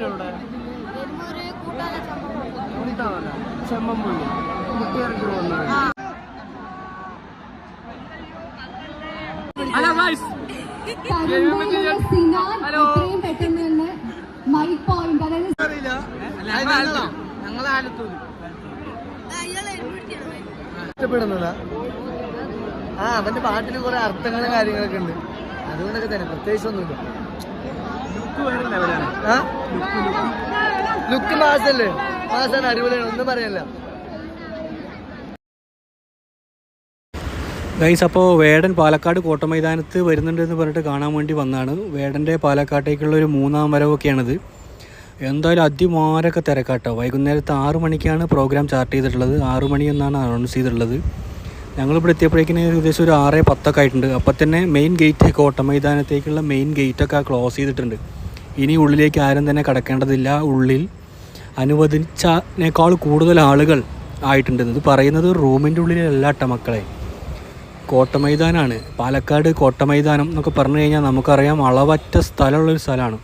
ഇവിടെ ചെമ്മമ്പുള്ളി മുട്ടിയിറക്കി വന്നത്. Hello guys, hello ഞങ്ങളെ ആലത്തൂർ ഇഷ്ടപ്പെടുന്നതാ. അവന്റെ പാട്ടിന് കുറെ അർത്ഥങ്ങളും കാര്യങ്ങളൊക്കെ ഉണ്ട്, അതുകൊണ്ടൊക്കെ തന്നെ പ്രത്യേകിച്ചൊന്നുമില്ല. ലുക്ക് മാസല്ലേ, മാസാണ്, അടിപൊളിയാണ്, ഒന്നും പറയല്ല. ഗൈസ്, അപ്പോൾ വേടൻ പാലക്കാട് കോട്ടമൈതാനത്ത് വരുന്നുണ്ടെന്ന് പറഞ്ഞിട്ട് കാണാൻ വേണ്ടി വന്നതാണ്. വേടൻ്റെ പാലക്കാട്ടേക്കുള്ള ഒരു 3-ാം വരവൊക്കെയാണിത്. എന്തായാലും അതിമാരൊക്കെ തിരക്കാട്ടോ. വൈകുന്നേരത്ത് 6 മണിക്കാണ് പ്രോഗ്രാം സ്റ്റാർട്ട് ചെയ്തിട്ടുള്ളത്. 6 മണി എന്നാണ് അനൗൺസ് ചെയ്തിട്ടുള്ളത്. ഞങ്ങളിവിടെ എത്തിയപ്പോഴേക്കിന് ഏകദേശം ഒരു 6:10 ആയിട്ടുണ്ട്. അപ്പോൾ തന്നെ മെയിൻ ഗേറ്റ്, കോട്ടമൈതാനത്തേക്കുള്ള മെയിൻ ഗേറ്റൊക്കെ ക്ലോസ് ചെയ്തിട്ടുണ്ട്. ഇനി ഉള്ളിലേക്ക് ആരും തന്നെ കടക്കേണ്ടതില്ല. ഉള്ളിൽ അനുവദിച്ചതിനേക്കാൾ കൂടുതൽ ആളുകൾ ആയിട്ടുണ്ട്. ഇത് പറയുന്നത് റൂമിൻ്റെ ഉള്ളിലല്ല കേട്ടോ മക്കളെ, കോട്ടമൈതാനാണ്. പാലക്കാട് കോട്ടമൈതാനം എന്നൊക്കെ പറഞ്ഞു കഴിഞ്ഞാൽ നമുക്കറിയാം അളവറ്റ സ്ഥലമുള്ളൊരു സ്ഥലമാണ്.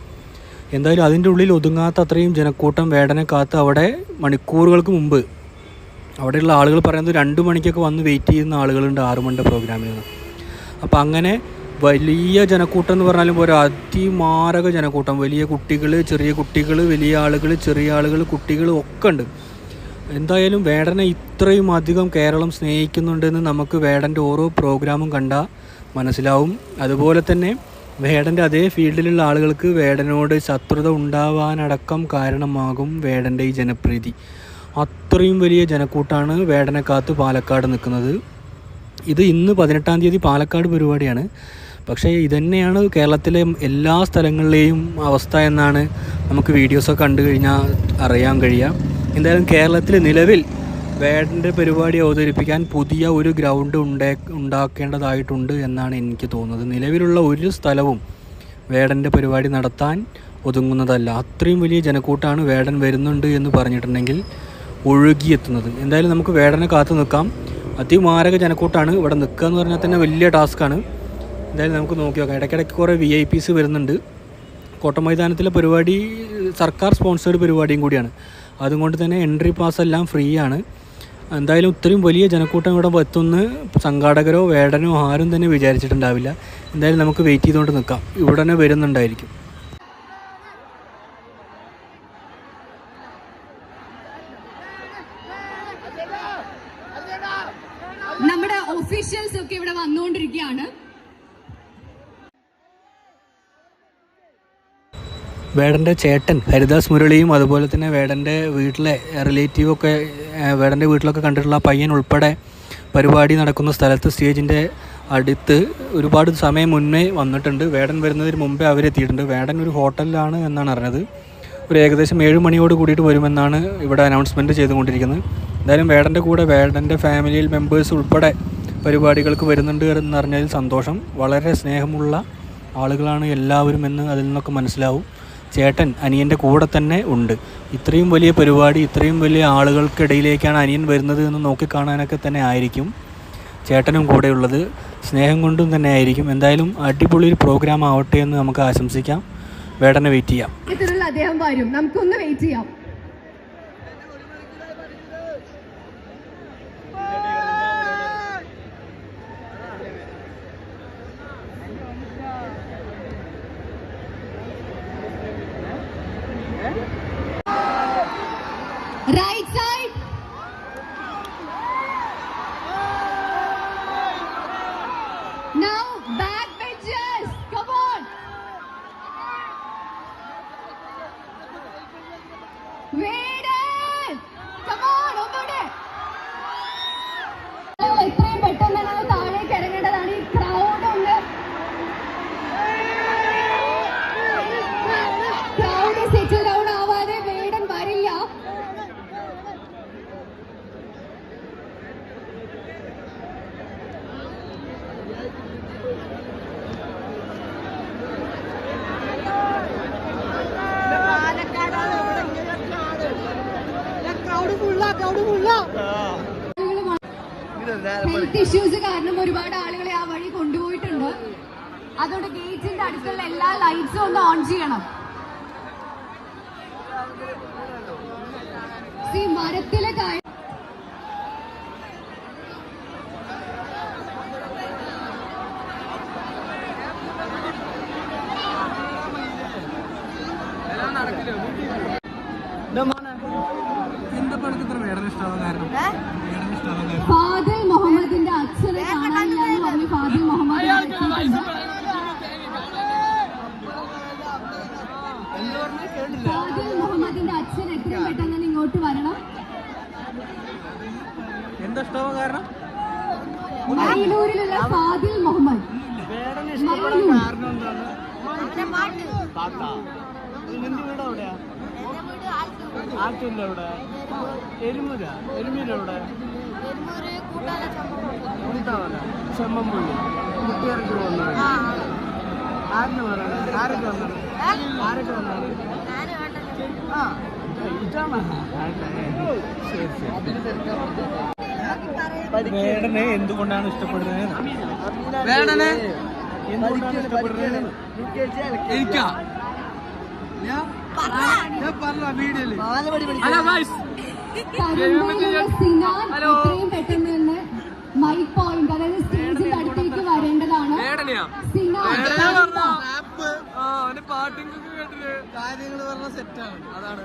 എന്തായാലും അതിൻ്റെ ഉള്ളിൽ ഒതുങ്ങാത്ത അത്രയും ജനക്കൂട്ടം വേടനെ കാത്ത് അവിടെ മണിക്കൂറുകൾക്ക് മുമ്പ് അവിടെയുള്ള ആളുകൾ പറയുന്നത് 2 മണിക്കൊക്കെ വന്ന് വെയിറ്റ് ചെയ്യുന്ന ആളുകളുണ്ട് 6 മണിയുടെ പ്രോഗ്രാമിൽ നിന്ന്. അപ്പോൾ അങ്ങനെ വലിയ ജനക്കൂട്ടം എന്ന് പറഞ്ഞാലും ഒരു അതിമാരക ജനക്കൂട്ടം. വലിയ കുട്ടികൾ, ചെറിയ കുട്ടികൾ, വലിയ ആളുകൾ, ചെറിയ ആളുകൾ, കുട്ടികൾ ഒക്കെ ഉണ്ട്. എന്തായാലും വേടനെ ഇത്രയും അധികം കേരളം സ്നേഹിക്കുന്നുണ്ടെന്ന് നമുക്ക് വേടൻ്റെ ഓരോ പ്രോഗ്രാമും കണ്ടാൽ മനസ്സിലാവും. അതുപോലെ തന്നെ വേടൻ്റെ അതേ ഫീൽഡിലുള്ള ആളുകൾക്ക് വേടനോട് ശത്രുത ഉണ്ടാവാനടക്കം കാരണമാകും വേടൻ്റെ ഈ ജനപ്രീതി. അത്രയും വലിയ ജനക്കൂട്ടാണ് വേടനെ കാത്ത് പാലക്കാട് നിൽക്കുന്നത്. ഇത് ഇന്ന് 18-ാം തീയതി പാലക്കാട് പരിപാടിയാണ്. പക്ഷേ ഇതുതന്നെയാണ് കേരളത്തിലെ എല്ലാ സ്ഥലങ്ങളിലെയും അവസ്ഥ എന്നാണ് നമുക്ക് വീഡിയോസൊക്കെ കണ്ടു കഴിഞ്ഞാൽ അറിയാൻ കഴിയുക. എന്തായാലും കേരളത്തിൽ നിലവിൽ വേടൻ്റെ പരിപാടി അവതരിപ്പിക്കാൻ പുതിയ ഒരു ഗ്രൗണ്ട് ഉണ്ടാക്കേണ്ടതായിട്ടുണ്ട് എന്നാണ് എനിക്ക് തോന്നുന്നത്. നിലവിലുള്ള ഒരു സ്ഥലവും വേടൻ്റെ പരിപാടി നടത്താൻ ഒതുങ്ങുന്നതല്ല. അത്രയും വലിയ ജനക്കൂട്ടാണ് വേടൻ വരുന്നുണ്ട് എന്ന് പറഞ്ഞിട്ടുണ്ടെങ്കിൽ ഒഴുകിയെത്തുന്നത്. എന്തായാലും നമുക്ക് വേടനെ കാത്തു നിൽക്കാം. അതിമാരക ജനക്കൂട്ടാണ്. ഇവിടെ നിൽക്കുക എന്ന് പറഞ്ഞാൽ തന്നെ വലിയ ടാസ്ക്കാണ്. എന്തായാലും നമുക്ക് നോക്കി നോക്കാം. ഇടയ്ക്കിടയ്ക്ക് കുറേ VIPs വരുന്നുണ്ട്. കോട്ടമൈതാനത്തിലെ പരിപാടി സർക്കാർ സ്പോൺസേഡ് പരിപാടിയും കൂടിയാണ്. അതുകൊണ്ട് തന്നെ എൻട്രി പാസ് എല്ലാം ഫ്രീ ആണ്. എന്തായാലും ഇത്രയും വലിയ ജനക്കൂട്ടം ഇവിടെ എത്തുന്ന സംഘാടകരോ വേടനോ ആരും തന്നെ വിചാരിച്ചിട്ടുണ്ടാവില്ല. എന്തായാലും നമുക്ക് വെയിറ്റ് ചെയ്തുകൊണ്ട് നിൽക്കാം. ഇവിടെ തന്നെ വരുന്നുണ്ടായിരിക്കും. നമ്മുടെ ഒഫീഷ്യൽസ് ഒക്കെ ഇവിടെ വന്നുകൊണ്ടിരിക്കുകയാണ്. വേടൻ്റെ ചേട്ടൻ ഹരിദാസ് മുരളിയും അതുപോലെ തന്നെ വേടൻ്റെ വീട്ടിലെ റിലേറ്റീവൊക്കെ വേടൻ്റെ വീട്ടിലൊക്കെ കണ്ടിട്ടുള്ള പയ്യൻ ഉൾപ്പെടെ പരിപാടി നടക്കുന്ന സ്ഥലത്ത് സ്റ്റേജിൻ്റെ അടുത്ത് ഒരുപാട് സമയം മുന്നേ വന്നിട്ടുണ്ട്. വേടൻ വരുന്നതിന് മുമ്പേ അവരെത്തിയിട്ടുണ്ട്. വേടൻ ഒരു ഹോട്ടലിലാണ് എന്നാണ് അറിഞ്ഞത്. ഒരു ഏകദേശം 7 മണിയോട് കൂടിയിട്ട് വരുമെന്നാണ് ഇവിടെ അനൗൺസ്മെൻറ്റ് ചെയ്തുകൊണ്ടിരിക്കുന്നത്. എന്തായാലും വേടൻ്റെ കൂടെ വേടൻ്റെ ഫാമിലിയിൽ മെമ്പേഴ്സ് ഉൾപ്പെടെ പരിപാടികൾക്ക് വരുന്നുണ്ട് എന്നറിഞ്ഞതിൽ സന്തോഷം. വളരെ സ്നേഹമുള്ള ആളുകളാണ് എല്ലാവരും എന്ന് അതിൽ നിന്നൊക്കെ മനസ്സിലാവും. ചേട്ടൻ അനിയൻ്റെ കൂടെ തന്നെ ഉണ്ട്. ഇത്രയും വലിയ പരിപാടി, ഇത്രയും വലിയ ആളുകൾക്കിടയിലേക്കാണ് അനിയൻ വരുന്നത് എന്ന് നോക്കിക്കാണാനൊക്കെ തന്നെ ആയിരിക്കും ചേട്ടനും കൂടെയുള്ളത്. സ്നേഹം കൊണ്ടും തന്നെ ആയിരിക്കും. എന്തായാലും അടിപൊളി ഒരു പ്രോഗ്രാം ആവട്ടെ എന്ന് നമുക്ക് ആശംസിക്കാം. വേടനെ വെയിറ്റ് ചെയ്യാം. അദ്ദേഹം വരും, നമുക്കൊന്ന് വെയിറ്റ് ചെയ്യാം. Right side. Now back benches. Come on. Wait. Come on. ഒന്നുകൂടെ. എത്രയും പെട്ടെന്ന് നമ്മൾ താഴേക്ക് ഇറങ്ങേണ്ടതാണ്. ഈ ക്രൗഡ് ഉണ്ട്. ക്രൗഡ് സെറ്റിൽ ഡൗൺ ആവാതെ വേടൻ വരില്ല. ഹെൽത്ത് ഇഷ്യൂസ് കാരണം ഒരുപാട് ആളുകളെ ആ വഴി കൊണ്ടുപോയിട്ടുണ്ട്. അതുകൊണ്ട് ഗേറ്റിന്റെ അടുത്തുള്ള എല്ലാ ലൈറ്റ്സും ഒന്ന് ഓൺ ചെയ്യണം. ഈ മരത്തിലെ കാഴ്ച എന്താ പടക്ക് ഇത്ര വേടന ഇഷ്ടമാവാൻ കാരണം? വേടന ഇഷ്ടമാവാൻ കാരണം? ഫാദിൽ മുഹമ്മദിന്റെ അച്ഛനെ കാണാനില്ല എന്ന് പറഞ്ഞ് ഫാദിൽ മുഹമ്മദ് ഫാദിൽ മുഹമ്മദിന്റെ അച്ഛൻ എത്രയും പെട്ടെന്ന് തന്നെ ഇങ്ങോട്ട് വരണം. എന്താ ഇഷ്ടമാവാൻ കാരണം? മൈലൂരിലുള്ള ഫാദിൽ മുഹമ്മദ്. വേടനെ ഇഷ്ടപ്പെടാൻ കാരണം എന്താണ്? പാട്ടാ. നിന്റെ വീട് എവിടെയാ? ആറ്റില്ല അവിടെ. എരുമൂരെവിടെ? കൂട്ടാവല ചെമ്മമ്പുള്ളി കുട്ടികൾക്ക് വന്നത്. ആരിന് പറയണത്? ആരൊക്കെ വന്നത്? ആ ഇതാണ്. ശരി ശരി. വേടനെ എന്തുകൊണ്ടാണ് ഇഷ്ടപ്പെടുന്നത്? വേടനെ എന്തുകൊണ്ടാണ് ഇഷ്ടപ്പെടുന്നത്? എനിക്കാ ഞാൻ പറഞ്ഞ വീഡിയോയില് കരുമ്പയിലുള്ള സിനാൻ എത്രയും പെട്ടെന്ന് തന്നെ മൈക്ക് പോയിന്റ്, അതായത് സ്റ്റേജിന്റെ അടുത്തേക്ക് വരേണ്ടതാണ്. സിനാൻ കാര്യങ്ങൾ പറഞ്ഞ സെറ്റാണ്. അതാണ്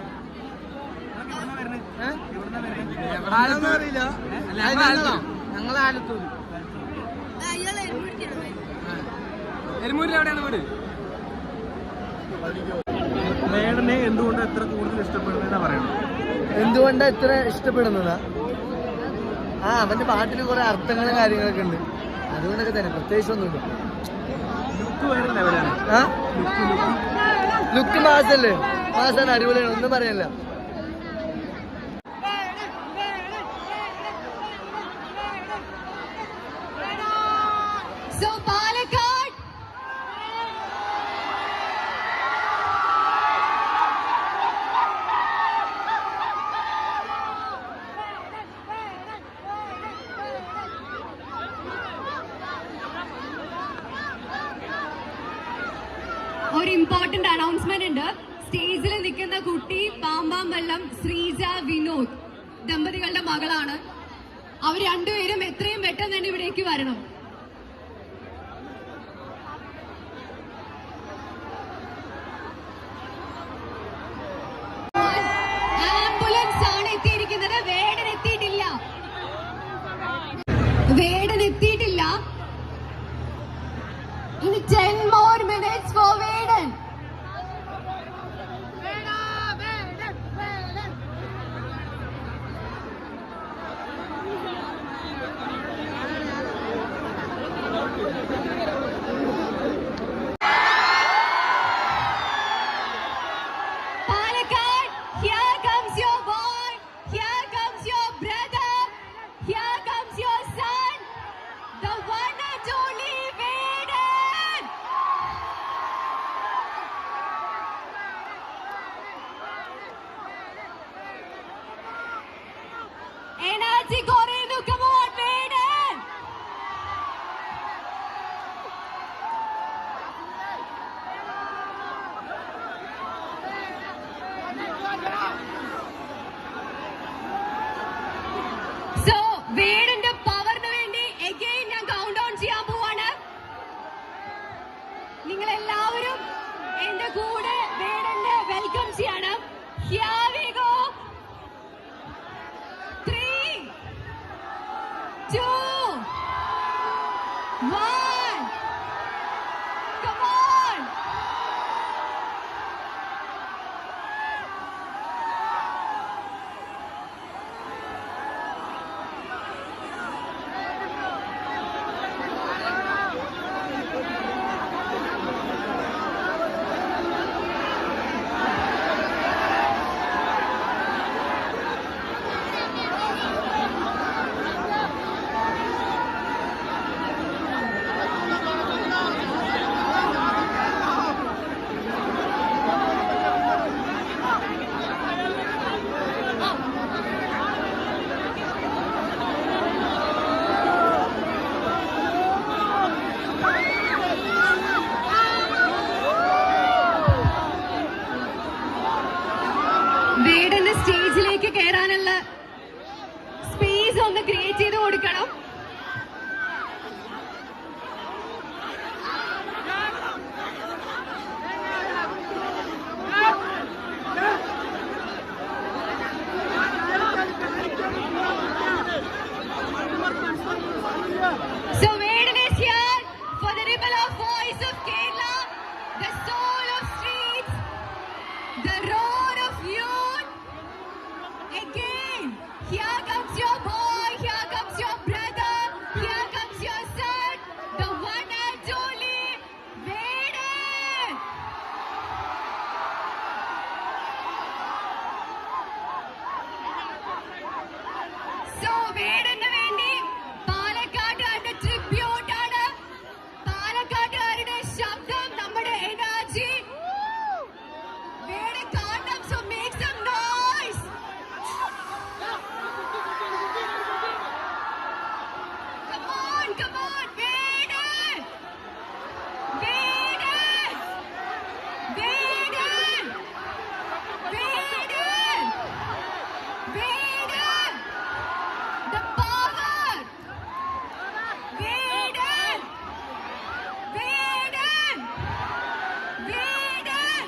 അറിയില്ല. ഞങ്ങളെ ആലത്തൂര്. എരുമൂരിൽ എവിടെയാണ് വീട്? വേടനെ എന്തുകൊണ്ട് എത്ര കൂടുതൽ ഇഷ്ടപ്പെടുന്നതെന്നാ പറയണം? എന്തുകൊണ്ടാ ഇത്ര ഇഷ്ടപ്പെടുന്നതാ? അവന്റെ പാട്ടിന് കുറെ അർത്ഥങ്ങളും കാര്യങ്ങളൊക്കെ ഉണ്ട്. അതുകൊണ്ടൊക്കെ തന്നെ, പ്രത്യേകിച്ചൊന്നുമില്ല. ലുക്ക് വേറെ ലെവലാണ്. ലുക്ക് മാസല്ലേ? മാസാണ്, അടിപൊളിയാണ്, ഒന്നും പറയല്ല. So Palakkad, ഒരു ഇമ്പോർട്ടന്റ് അനൗൺസ്മെന്റ് ഉണ്ട്. സ്റ്റേജിൽ നിൽക്കുന്ന കുട്ടി പാമ്പാമ്പള്ളം ശ്രീജ വിനോദ് ദമ്പതികളുടെ മകളാണ്. അവർ രണ്ടുപേരും എത്രയും പെട്ടെന്ന് തന്നെ ഇവിടേക്ക് വരണം. ആംബുലൻസ് ആണ് എത്തിയിരിക്കുന്നത്. വേടൻ എത്തിയിട്ടില്ല. ഇനി 10 more minutes for Vedan. Palakkad, here comes your boy, here comes your brother, here comes your son, വേടന്റെ സ്റ്റേജിലേക്ക് കയറാനുള്ള സ്പേസ് ഒന്ന് ക്രിയേറ്റ് ചെയ്ത് കൊടുക്കണം. So Vedan is here for the ripple of voice of Kerala, the soul of streets, the roar of youth. Again, here comes your boy, here comes your brother, here comes your son, the one and only Vedan. So Vedanന് വേണ്ടി പാലക്കാട്ടുകാരുടെ tribute ആണ്, പാലക്കാട്ടുകാരുടെ ശബ്ദം, നമ്മുടെ energy. Vedan കാണണം, so make some noise. Come on, come on, Vedan. Vedan. Vedan. Vedan. Vedan. The power. Vedan. Vedan. Vedan.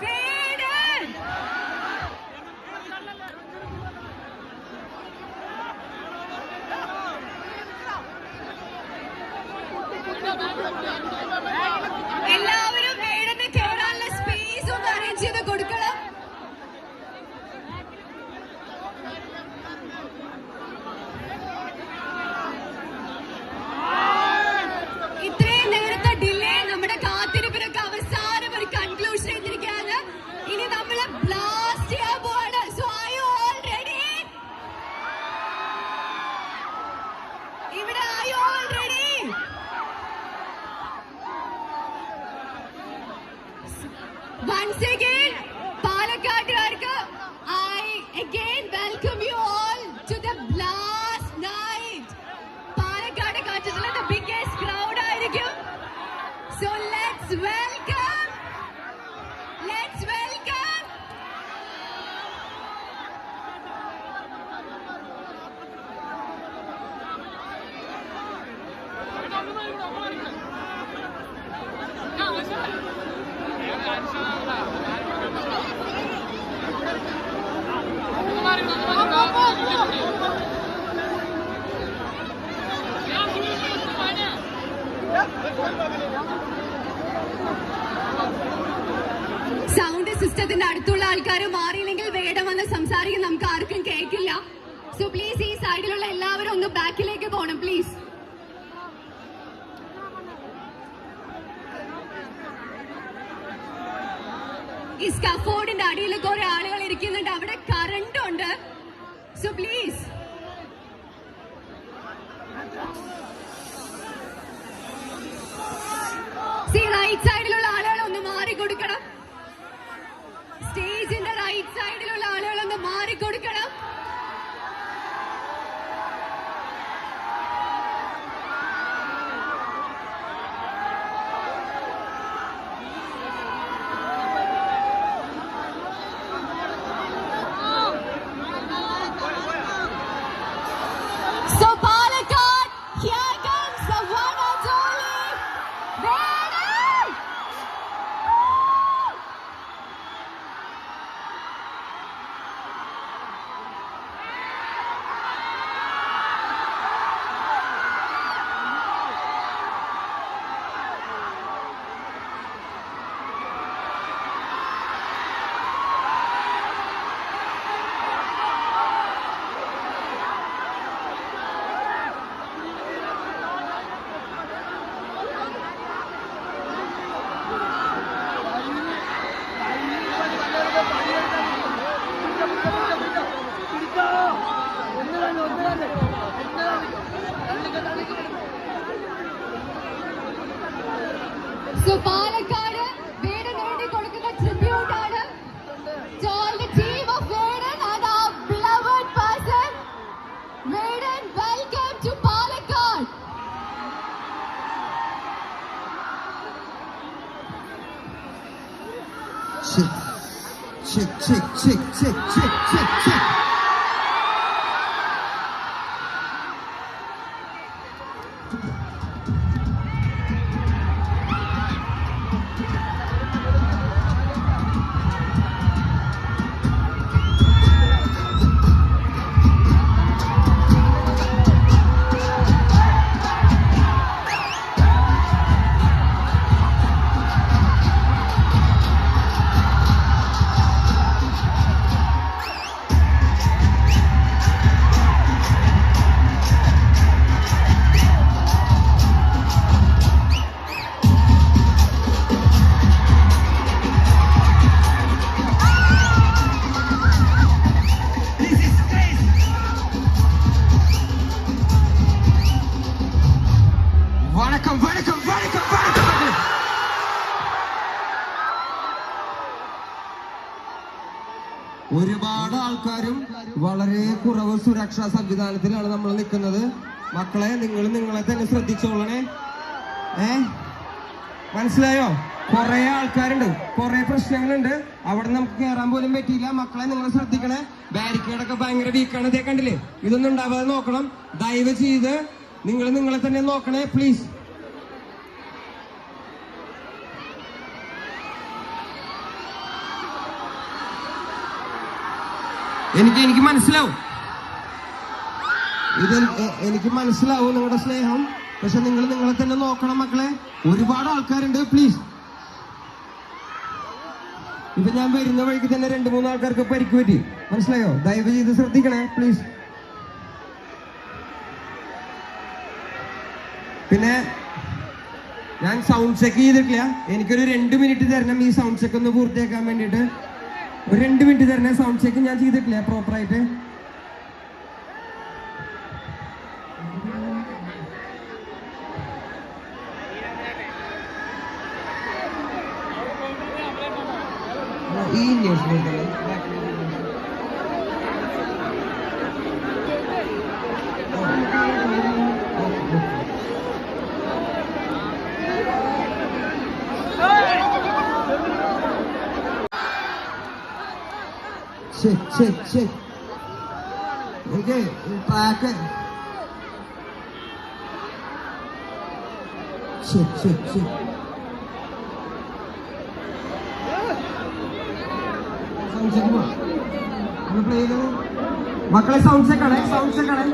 Vedan. എല്ലാവരും വേടന് കേറാനുള്ള space ഒന്ന് arrange ചെയ്ത് കൊടുക്കണം. ഇത്രയും നേരത്തെ ഡിലേ, നമ്മുടെ കാത്തിരിപ്പിനൊക്കെ അവസാനം ഒരു കൺക്ലൂഷൻ എത്തിയിരിക്കുകയാണ്. ഇനി നമ്മള് ബ്ലാസ്റ്റ് ചെയ്യാൻ പോവാണ്. So are you all ready? ഇവിടെ are you all ready? Once again, പാലക്കാട്ടുകാർക്ക് I again welcome you all to the blast night. Palakkad കാറ്റിലുള്ള the biggest crowd ആയിരിക്കും. So let's welcome. സൗണ്ട് സിസ്റ്റത്തിന്റെ അടുത്തുള്ള ആൾക്കാർ മാറിയില്ലെങ്കിൽ വേടം വന്ന് സംസാരിക്കും, നമുക്ക് ആർക്കും കേൾക്കില്ല. സോ പ്ലീസ് ഈ സൈഡിലുള്ള എല്ലാവരും ഒന്ന് ബാക്കിലേക്ക് പോകണം പ്ലീസ്. ഈ സ്കഫോർഡിന്റെ അടിയിൽ കുറെ ആളുകൾ ഇരിക്കുന്നുണ്ട്, അവിടെ കറണ്ട് ഉണ്ട്. സോ പ്ലീസ് റൈറ്റ് സൈഡിലുള്ള ആളുകൾ ഒന്ന് മാറിക്കൊടുക്കണം. സ്റ്റേജിന്റെ റൈറ്റ് സൈഡിലുള്ള ആളുകൾ ഒന്ന് മാറിക്കൊടുക്കണം. Check, check, check, check, check, check, check. ഒരുപാട് ആൾക്കാരും വളരെ കുറവ് സുരക്ഷാ സംവിധാനത്തിലാണ് നമ്മൾ നിൽക്കുന്നത്. മക്കളെ, നിങ്ങൾ നിങ്ങളെ തന്നെ ശ്രദ്ധിച്ചോളണേ. മനസ്സിലായോ? കുറെ ആൾക്കാരുണ്ട്, കുറെ പ്രശ്നങ്ങളുണ്ട്. അവിടെ നമുക്ക് കയറാൻ പോലും പറ്റിയില്ല. മക്കളെ, നിങ്ങൾ ശ്രദ്ധിക്കണേ. ബാരിക്കേഡൊക്കെ ഭയങ്കര വീക്കാണ്. ഇതേ കണ്ടില്ലേ? ഇതൊന്നും ഉണ്ടാവാതെ നോക്കണം. ദയവ് ചെയ്ത് നിങ്ങൾ നിങ്ങളെ തന്നെ നോക്കണേ, പ്ലീസ്. എനിക്ക് മനസ്സിലാവും, എനിക്ക് മനസ്സിലാവും നിങ്ങളുടെ സ്നേഹം. പക്ഷെ നിങ്ങൾ നിങ്ങളെ തന്നെ നോക്കണം മക്കളെ. ഒരുപാട് ആൾക്കാരുണ്ട്, പ്ലീസ്. ഇപ്പൊ ഞാൻ വരുന്ന വഴിക്ക് തന്നെ 2-3 ആൾക്കാർക്ക് പരിക്ക് പറ്റി. മനസ്സിലായോ? ദയവ് ചെയ്ത് ശ്രദ്ധിക്കണേ, പ്ലീസ്. പിന്നെ ഞാൻ സൗണ്ട് ചെക്ക് ചെയ്തിട്ടില്ല. എനിക്കൊരു 2 മിനിറ്റ് തരണം ഈ സൗണ്ട് ചെക്ക് ഒന്ന് പൂർത്തിയാക്കാൻ വേണ്ടിയിട്ട്. ഒരു 2 മിനിറ്റ് തരണേ. സൗണ്ട് ചെക്ക് ഞാൻ ചെയ്തിട്ടില്ല പ്രോപ്പറായിട്ട്. ഈ news check. Okay, track. Check. Sound check mo. Ano play mo? Makale sound check kare. Social criminal.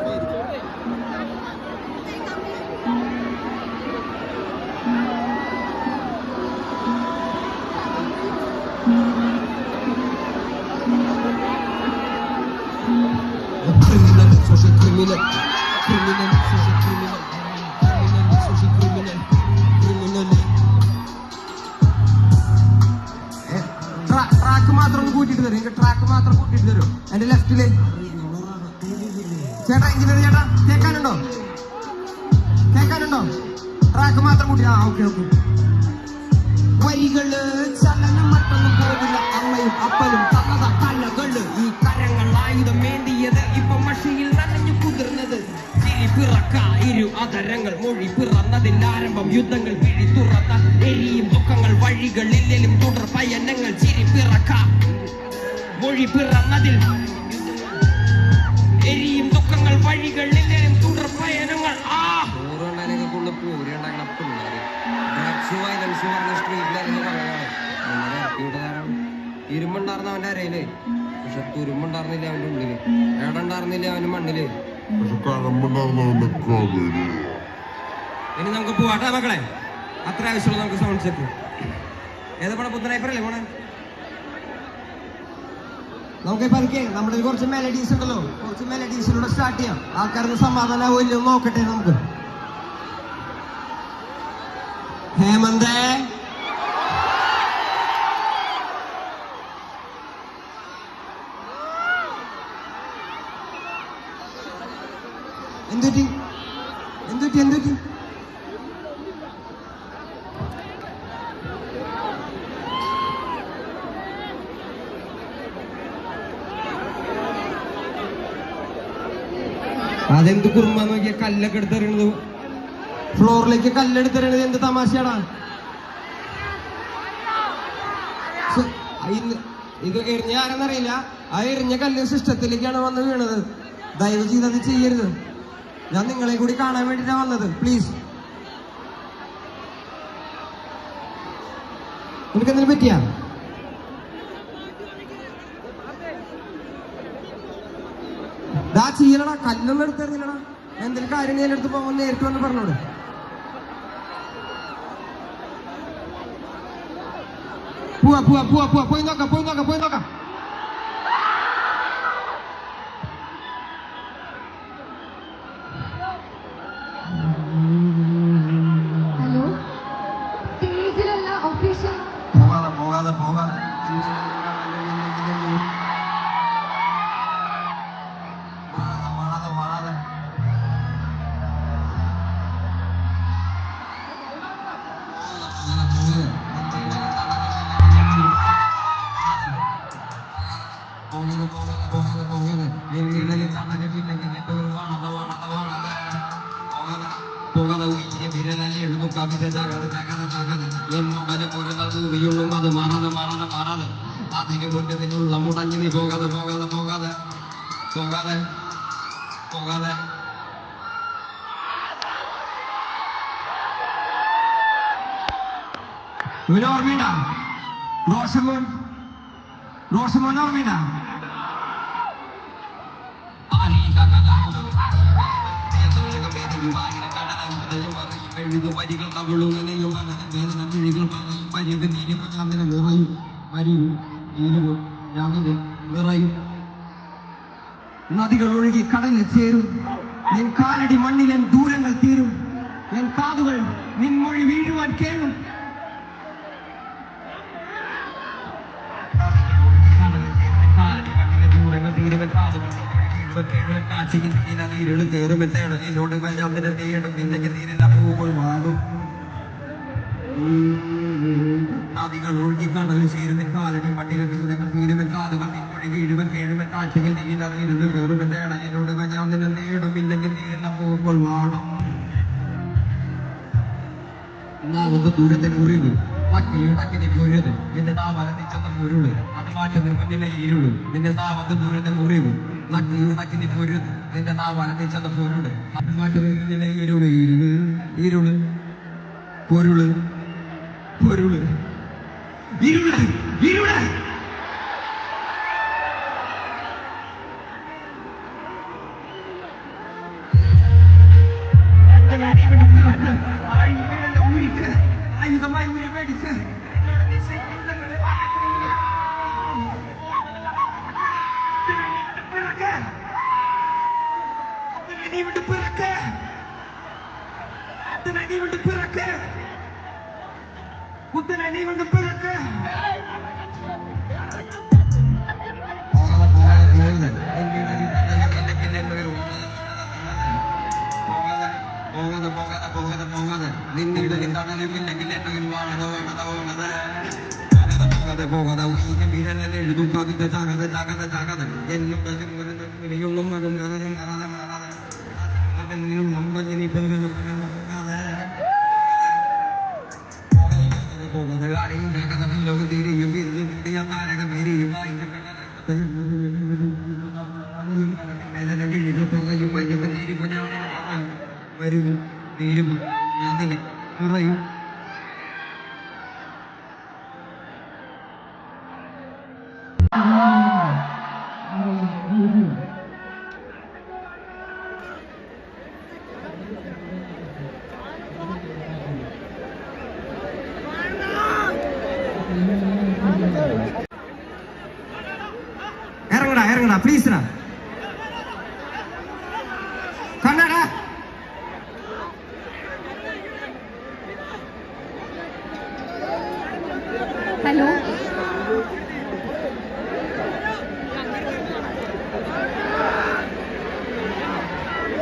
Track മാത്രം കൂട്ടിട്ട് തരും. ട്രാക്ക് മാത്രം കൂട്ടിട്ട് തരും. എന്റെ ലെഫ്റ്റില് ചേട്ടാ, എഞ്ചിനീയർ ചേട്ടാ, കേൾക്കാനുണ്ടോ? ട്രാക്ക് മാത്രം കൂട്ടി. ഓക്കെ. വരികള് ചലനം മറ്റൊന്നും പോകില്ല. അമ്മയും അപ്പനും തന്നത കലകള്. ഈ കരങ്ങൾ ആയുധം വേണ്ടിയത് ഇപ്പൊ മഷിയിൽ നനഞ്ഞു കുതിർന്നത്. ചിരി പിറക്ക ഇരു അതരങ്ങൾ. മൊഴി പിറന്നതിന്റെ ആരംഭം. യുദ്ധങ്ങൾ പിഴി തുറന്ന എരിയും ദുഃഖങ്ങൾ. വഴികളിലും തുടർ പയനങ്ങൾ. ചിരി പിറക്ക മൊഴി പിറന്നതിൽ എരിയും ദുഃഖങ്ങൾ. വഴികളിലും തുടർ പയനങ്ങൾ. ഇരുമ്പുണ്ടാർന്ന അവന്റെ അരയില്, പക്ഷെ തുരുമ്പുണ്ടാർന്നില്ല അവന്റെ ഉള്ളില്. ഏടുണ്ടാർന്നില്ല അവന്റെ മണ്ണില്, പക്ഷെ കഴമ്പുണ്ടാർന്ന അവന്റെ കാവില്. ഇനി നമുക്ക് പോവാട്ടെ മക്കളെ. അത്ര ആവശ്യമുള്ളൂ നമുക്ക് സൗണ്ട് ചെക്ക്. ഏതാ പണം? പുത്തനൈപ്പറല്ലേ പോണേ? നമുക്ക് പതുക്കെ നമ്മുടെ കുറച്ച് മെലഡീസ് ഉണ്ടല്ലോ, കുറച്ച് മെലഡീസിലൂടെ സ്റ്റാർട്ട് ചെയ്യാം. ആൾക്കാർക്ക് സമാധാനമാവില്ല നോക്കട്ടെ നമുക്ക്. ഹേമന്തേ, എന്തുറ്റി? അതെന്ത് കുറുമ്പ നോക്കിയ കല്ലൊക്കെ എടുത്തെറിയണത്, ഫ്ലോറിലേക്ക് കല്ലെടുത്തെറിയണത് എന്ത് തമാശയാടാ. ഇത് എറിഞ്ഞ ആരെന്നറിയില്ല. ആ എറിഞ്ഞ കല്ല് സിസ്റ്റത്തിലേക്കാണ് വന്ന് വീണത്. ദയവ് ചെയ്തത് ചെയ്യരുത്. ഞാൻ നിങ്ങളെ കൂടി കാണാൻ വേണ്ടിട്ടാണ് വന്നത്. പ്ലീസ്. നിനക്ക് എന്തിനു പറ്റിയാ? ദാ ചെയ്യലടാ, കല്ലൊന്നും എടുത്തെറിഞ്ഞില്ലടാ. എന്തെങ്കിലും കാര്യം ഞാൻ എടുത്ത് പോകാൻ നേരിട്ട് വന്ന് പറഞ്ഞോട്. പോവാ പോവാ പോവാ പോവാ പോയി നോക്കാം പോയി നോക്കാം പോയി നോക്കാം. ഹലോ, സ്റ്റേജിലുള്ള ഒഫീഷ്യൽ പോകാതെ പോകാതെ പോകാതെ അതിനുള്ള മുടങ്ങി നീ പോകാതെ പോകാതെ പോകാതെ പോകാതെ പോകാതെ. ഇവന് ഓർമ്മയുണ്ട? റോഷമോൻ ഓർമ്മയുണ്ട? വരികൾ തവളും നിറയും. നദികൾ ഒഴുകി കടലിൽ ചേരും. നിൻ കാലടി മണ്ണിലെ ദൂരങ്ങൾ തീരും. എൻ കാതുകൾ നിൻമൊഴി വീഴുവാൻ കേഴും. ദൂരങ്ങൾ തീരുവൻ കാതുകൾ ഇരുള് കയറുമെത്തേണ്. എന്നോട് വല്ലാതിന്റെ തീയണം. നിന്റെ തീരെ പൂക്കൾ വാടും. നദികൾ ഒഴുകി കടലിൽ ചേരുന്ന കാലടി മണ്ണിലെ ദൂരങ്ങൾ തീരുവൻ കാതുകൾ നിൻമൊഴി വീഴുവൻ കേഴുവൻ കാഴ്ചകൾ നീല ഇരുള് കയറുമെത്തേണ്. എന്നോട് വല്ലാതിന്റെ നേടും. ഇല്ലെങ്കിൽ തീരെ പൂക്കൾ വാടും. ഒന്നാമത് ദൂരത്തെ മുറിവ് മറ്റേ പൊരുത്. നിന്റെ താമരത്തിൽ ചെന്ന പൊരുള് അത് മാറ്റുന്ന മുന്നിലെ ഇരുള്. നിന്റെ താമത്ത് ദൂരത്തെ മുറിവ് നക്കിനി പൊരുത്. നിന്റെ താമരത്തിൽ ചെന്ന പൊരുള് അത് മാറ്റുന്ന മുന്നിലെ ഇരുള് ഇരുള് ഇരുള് പൊരുള് പൊരുള് ഇരുള് ഇരുള്. ആയുധമായി മേടിച്ച് ഇറങ്ങടാ ഇറങ്ങടാ പ്ലീസ്ടാ. കണ്ണടാ. ഹലോ,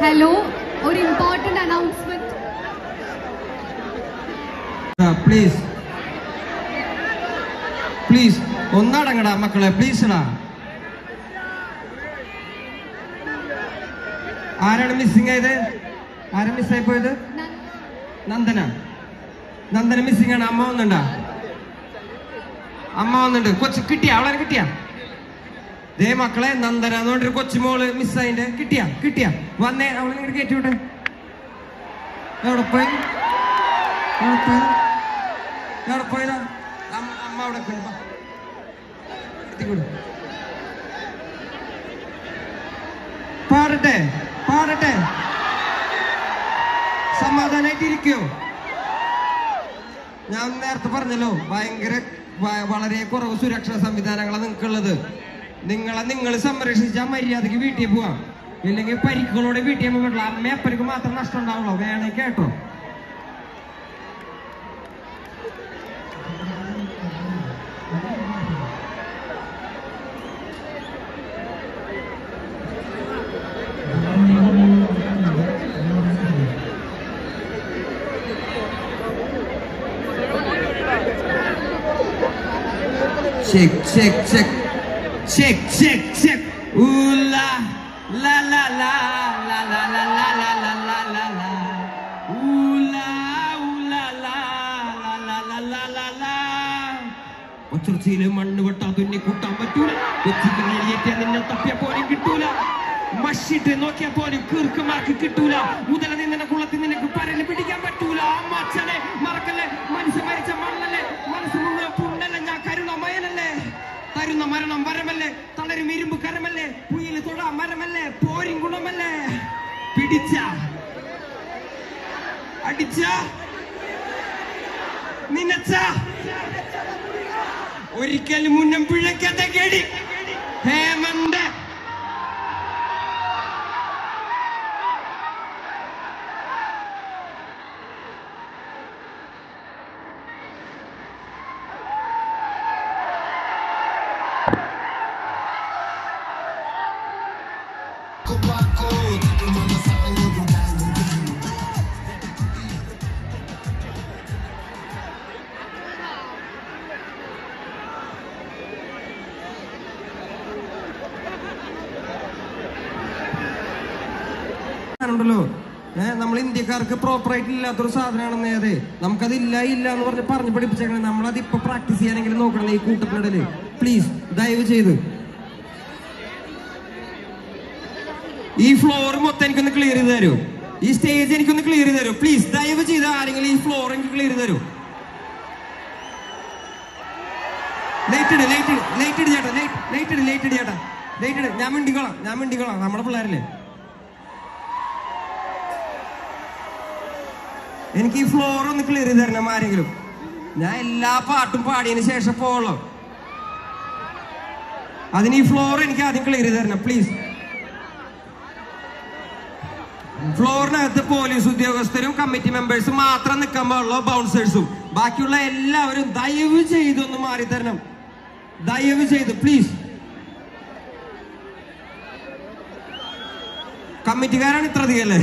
ഹലോ, ഒരു ഇമ്പോർട്ടന്റ് അനൗൺസ്മെന്റ്. പ്ലീസ് പ്ലീസ് ഒന്നടങ്ങടാ മക്കളെ പ്ലീസ്ടാ. ആരാണ് മിസ്സിംഗ് ആയത്? ആരാ മിസ്സായി പോയത്? നന്ദന. നന്ദന മിസ്സിംഗ് ആണ്. അമ്മ ഒന്നുണ്ടാ? അമ്മ വന്നിട്ടുണ്ട്. കൊച്ചു കിട്ടിയാ? അവളെ കിട്ടിയാ? ദേ മക്കളെ, നന്ദന എന്ന് പറഞ്ഞൊരു കൊച്ചുമോള് മിസ്സായിന്റെ. കിട്ടിയാ? വന്നേ, അവളെ ഇങ്ങോട്ട് കയറ്റിവിട്ടെ. എവിടെ പോയതാ? അമ്മ അവിടെ പാടട്ടെ. സമാധാനായിട്ടിരിക്കോ? ഞാൻ നേരത്തെ പറഞ്ഞല്ലോ, വളരെ കുറവ് സുരക്ഷാ സംവിധാനങ്ങളാണ് നിങ്ങൾക്കുള്ളത്. നിങ്ങൾ സംരക്ഷിച്ചാൽ മര്യാദക്ക് വീട്ടിൽ പോവാം. ഇല്ലെങ്കിൽ പരിക്കുകളോടെ വീട്ടിൽ പോകാൻ അമ്മയപ്പനക്ക് മാത്രം നഷ്ടം ഉണ്ടാവുള്ളൂ. വേണേ കേട്ടോ. Check. Ooh la la la la la la la la la la la la la. Ooh la la la la la la la la. ഒച്ചർച്ചയില് മണ്ണ് വെട്ടാ തുന്നി കൂട്ടാൻ പറ്റൂല. വെച്ചിട്ട് നിന്നെ തപ്പിയ പോലും കിട്ടൂല. മഷിട്ട് നോക്കിയാ പോലും കീർക്കുമാർക്ക് കിട്ടൂല. മുതല നിന്നെ കുളത്തിൽ നിനക്ക് പരല് പിടിക്കാൻ പറ്റൂല. അമ്മച്ചനെ മറക്കല്ലേ, മനുഷ്യ മരിച്ച മണ്ണല്ലേ, മനസ്സ് മുഴുവൻ പുണ്ണല്ലേ, ഞാൻ കരുണമയനല്ലേ. തരുന്ന മരണം വരമല്ലേ, തളരും ഇരുമ്പ് കരമല്ലേ, പുയല് തൊടാ മരമല്ലേ, പോരിൻ ഗുണമല്ലേ. പിടിച്ച അടിച്ച നിനച്ച ഒരിക്കലും മുന്നം പിഴയ്ക്കാത്ത കേടി ഹേമന്ത്. ണ്ടല്ലോ, നമ്മൾ ഇന്ത്യക്കാർക്ക് പ്രോപ്പറായിട്ട് ഇല്ലാത്തൊരു സാധനമാണെന്നേ അത്. നമുക്കത് ഇല്ല എന്ന് പറഞ്ഞ് പഠിപ്പിച്ചേക്കണം. നമ്മളത് ഇപ്പൊ പ്രാക്ടീസ് ചെയ്യാനെങ്കിലും നോക്കണം ഈ കൂട്ടത്തിനിടയില്. പ്ലീസ് ദയവ് ചെയ്ത് ഈ ഫ്ലോർ മൊത്തം എനിക്കൊന്ന് ക്ലിയർ ചെയ്ത് തരൂ. ഈ സ്റ്റേജ് എനിക്കൊന്ന് ക്ലിയർ ചെയ്ത് തരൂ പ്ലീസ്. ദയവ് ചെയ്ത് ആരെങ്കിലും ഈ ഫ്ലോർ എനിക്ക് ക്ലിയർ ചെയ്ത് തരൂ. ലൈറ്റ് ഇട് ചേട്ടാ. ഞാൻ മിണ്ടിക്കോളാം. നമ്മുടെ പിള്ളേരല്ലേ. എനിക്ക് ഈ ഫ്ലോർ ഒന്ന് ക്ലിയർ ചെയ്ത് തരണം ആരെങ്കിലും. ഞാൻ എല്ലാ പാട്ടും പാടിയതിന് ശേഷം പോവുള്ളൂ. അതിന് ഈ ഫ്ലോർ എനിക്ക് ആദ്യം ക്ലിയർ ചെയ്ത് തരണം പ്ലീസ്. ഫ്ലോറിനകത്ത് പോലീസ് ഉദ്യോഗസ്ഥരും കമ്മിറ്റി മെമ്പേഴ്സും മാത്രം നിൽക്കാൻ പാടുള്ളൂ, ബൗൺസേഴ്സും. ബാക്കിയുള്ള എല്ലാവരും ദയവ് ചെയ്തൊന്ന് മാറി തരണം. ദയവ് ചെയ്ത് പ്ലീസ്. കമ്മിറ്റിക്കാരാണ് ഇത്ര അധികം അല്ലേ?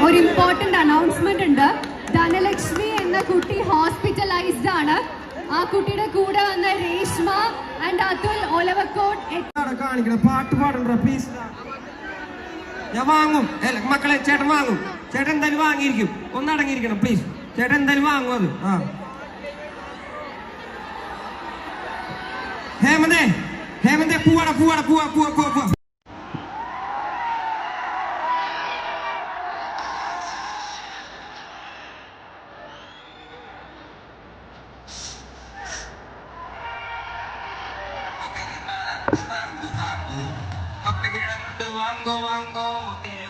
ഒരു ഇമ്പോർട്ടന്റ് അനൗൺസ്മെന്റ് ഉണ്ട്. ധനലക്ഷ്മി എന്ന കുട്ടി ഹോസ്പിറ്റലൈസ്ഡ് ആണ്. ആ കുട്ടിയുടെ കൂടെ വന്ന രേഷ്മ ആൻഡ് അതുൽ ഒലവക്കോട്. കാണിക്കണം, പാട്ട് പാടണ്ട പ്ലീസ്. ഞാൻ വാങ്ങും മക്കളെ. ചേട്ടൻ വാങ്ങും. ചേട്ടൻ എന്തായാലും വാങ്ങിയിരിക്കും. ഒന്നടങ്ങിയിരിക്കണം പ്ലീസ്. ചേട്ടൻ എന്തായാലും വാങ്ങും അത്. ഹേമന്തേ പോവാ. Wango,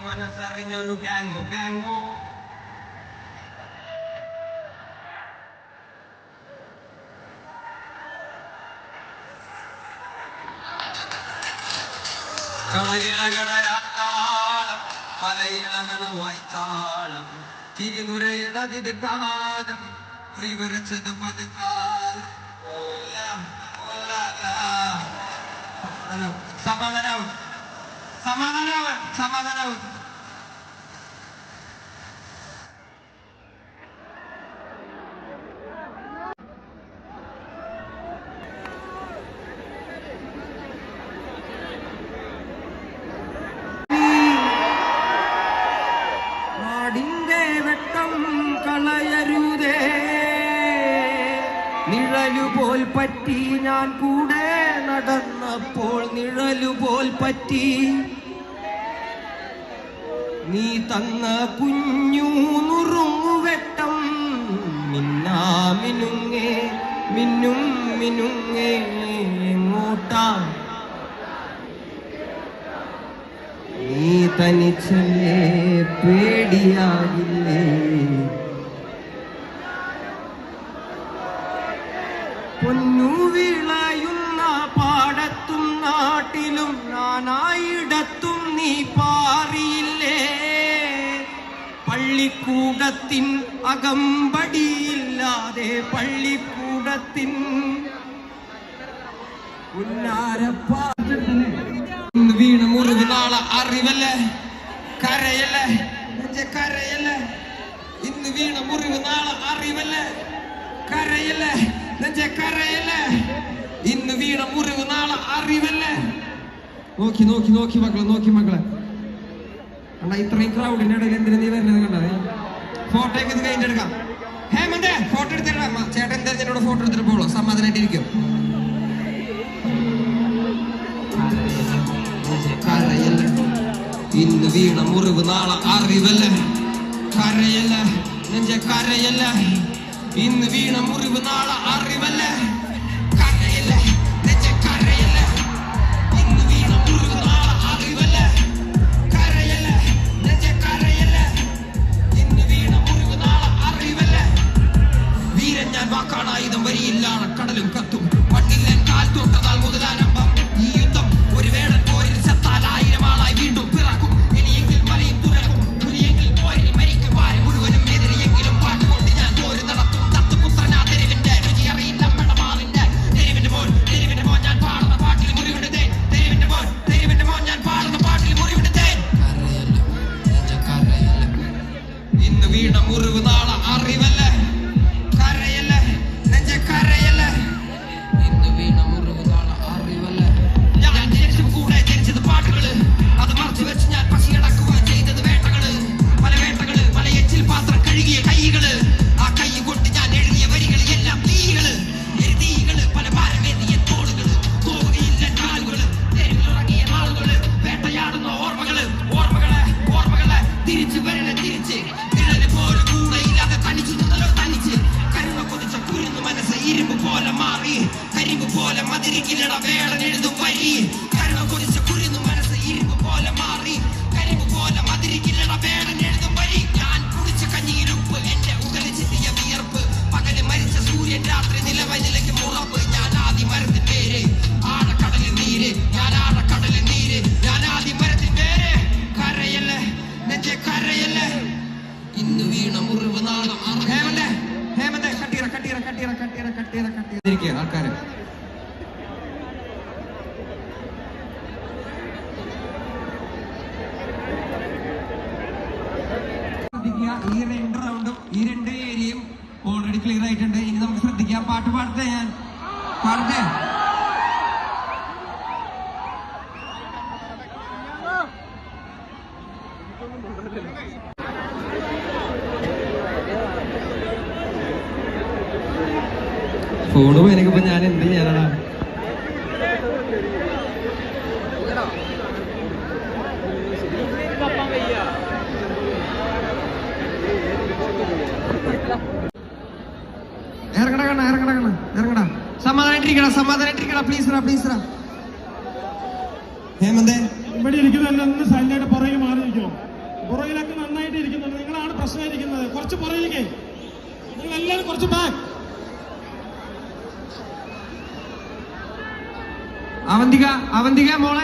wanna say no gango. Samanan. നിഴലുപോൽ പറ്റി ഞാൻ കൂടെ നടന്നപ്പോൾ നിഴലുപോൽ പറ്റി നീ തന്ന കുഞ്ഞു നുറുങ്ങുവെട്ടം മിന്നാമിനുങ്ങേ മിന്നും മിനുങ്ങേ എങ്ങോട്ടാ നീ തനിച്ചല്ലേ പേടിയാകില്ലേ പൊന്നു വിളയുന്ന പാടത്തും നാട്ടിലും നാനായിടത്തും നീ പാറിയില്ലേ പള്ളിക്കൂടത്തിൻ അകമ്പടിയില്ലാതെ പള്ളിക്കൂടത്തിൻ ഇന്ന് വീണ മുറിവ് നാളെ അറിവല്ലേ കരയല്ലേ കരയല്ലേ ഇന്ന് വീണ മുറിവ് നാളെ അറിവല്ലേ കരയല്ലേ കരയല്ലേ ഇന്ന് വീണ മുറിവ് നാളെ അറിവല്ലേ നോക്കി നോക്കി നോക്കി മക്കളെ അണ്ണാ ഇത്രയും ക്രൗഡിന്റെ ഇടയിൽ എന്തിനാ നീ വരുന്നത് കണ്ടത് ഫോട്ടോ ഒക്കെ ഇത് കഴിഞ്ഞിട്ട് എടുക്കാം ഹേമന്തേ ഫോട്ടോ എടുത്തിടാം ചേട്ടൻ എന്തായാലും എന്നോട് ഫോട്ടോ എടുത്തിട്ട് പോളൂ സമാധാനായിട്ടിരിക്കും കരയല്ലേ ഇന്ന് വീണ മുറിവ് നാളെ അറിവല്ലേ കരയല്ലേ കരയല്ലേ ഇന്ന് വീണ മുറിവ് നാളെ അറിവല്ലേ കരയല്ലേ കരയല്ലേ ഇന്ന് വീണ മുറിവ് നാളെ അറിവല്ലേ കരയല്ലേ കരയല്ലേ ഇന്ന് വീണ മുറിവ് നാളെ അറിവല്ലേ വീരൻ ഞാൻ വാക്കാണായുധം വരിയില്ലാണ് കടലും കത്തും മണ്ണില്ലൻ കാൽ തൊട്ടതാൽ മുതലാരംഭം ഈ യുദ്ധം ഒരു വേടൻ പോരിൽ ചത്താൽ 1000 ആളായി വീണ്ടും പിറക്കും ഇനിയെങ്കിൽ മലയും തുറക്കും തുനിയെങ്കിൽ പോരിൽ മരിക്കും വാരി മുഴുവനും എതിരെയെങ്കിലും പാട്ടുകൊണ്ട് ഞാൻ പോര് നടത്തും തത്തുപുത്രനാ തെരുവിന്റെ രുചി അറിയില്ല മടമാറിന്റെ തെരുവിന്റെ മോൻ ഞാൻ പാടുന്ന പാട്ടിൽ മുറിവിടുതേ തെരുവിന്റെ മോൻ ഞാൻ പാടുന്ന പാട്ടിൽ മുറിവിടുതേ ഇന്ന് വീണ മുറിവ് നാളെ അറിവല്ലേ കരയല്ലേ കരയല്ലേ ഇന്ന് വീണ മുറിവ് നാളെ അറിവല്ലേ ഞാൻ ജനിച്ചത് കൂടെ ജനിച്ചത് പാട്ടുകള് അത് മറച്ചു വെച്ച് ഞാൻ പശിയടക്കുവാൻ ചെയ്തത് വേട്ടകള് പല എച്ചിൽ പാത്രം കഴുകിയ കൈകള് ആ കൈ കൊണ്ട് ഞാൻ എഴുതിയ വരികൾ എല്ലാം തീകള് പല ഭാരമേറിയ തോളുകള് പോവുകയില്ല കാലുകള് തെരുവിലിറങ്ങിയ നാളുകള് വേട്ടയാടുന്ന ഓർമ്മകളെ തിരിച്ചു വരണ തിരിച്ച് നിഴല് പോലെ കൂടെയില്ലാതെ തനിച്ചു നിന്നല്ലോ തനിച്ച് കരുവ കൊതിച്ച കുരുന്നു മനസ്സ് ഇരുമ്പ് പോലെ മാറി കരിമ്പ് പോലെ മതിരിക്കില്ലട വേടൻ എഴുതും വരി കരുവ കൊതിച്ച കുരുന്നു മനസ്സ് ഇരുമ്പ് പോലെ മാറി കരിമ്പ് പോലെ മതിരിക്കില്ലട വേടൻ എഴുതും വരി ഞാൻ കുടിച്ച കഞ്ഞിയിരുപ്പ് എന്റെ ഉടല് ചിന്തിയ വിയർപ്പ് പകല് മരിച്ച സൂര്യൻ രാത്രി നിലയ്ക്ക് മുറപ്പ് ഞാൻ ആദ്യ മരത്തിൻ പേര് ആഴക്കടലിൽ നീര് ഞാൻ ആദ്യ മരത്തിൻ പേര് കരയല്ലേ കരയല്ലേ ഇന്ന് വീണ മുറിവ് നാളെ ഹേമന്തേ കട്ടീറ ആൾക്കാര് ഈ 2 റൗണ്ടും ഈ 2 ഏരിയയും ഓൾറെഡി ക്ലിയർ ആയിട്ടുണ്ട് ഇനി നമുക്ക് ശ്രദ്ധിക്കാം പാട്ട് പാടട്ടെ ഞാൻ പാടട്ടെ ഫോണ് പോയതിനൊക്കെ ഞാൻ എന്ത് ചെയ്യാനാണ് ഇറങ്ങടാ സമാധാനായിട്ടിരിക്കടാ പ്ലീസ് ഹേമന്തേ ഇവിടെ ഇരിക്കുന്നതല്ല സൈലന്റായിട്ട് പുറകെ മാറിയിരിക്കണം പുറകിലൊക്കെ നന്നായിട്ട് ഇരിക്കുന്നുണ്ട് നിങ്ങളാണ് പ്രശ്നമായിരിക്കുന്നത് കുറച്ച് പുറകിലേക്ക് നിങ്ങൾ എല്ലാവരും കുറച്ച് ബാക്ക് അവന്തിക മോളെ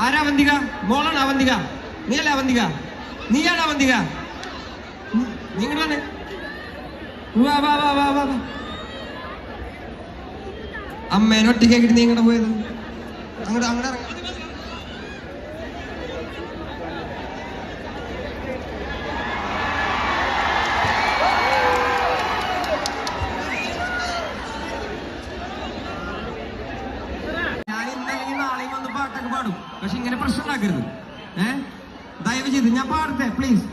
ആരാ അവന്തിക മോളാണ് അവന്തിക നീയല്ല അവന്തിക നീയാണ് അവന്തിക നിങ്ങളാണ് വാ അമ്മേനെ ഒറ്റയ്ക്കാക്കിട്ട് നീ ഇങ്ങോട്ട് പോയത് അങ്ങോട്ട് പക്ഷെ ഇങ്ങനെ പ്രശ്നം ഉണ്ടാക്കരുത് ദയവ് ചെയ്ത് ഞാൻ പാടട്ടെ പ്ലീസ്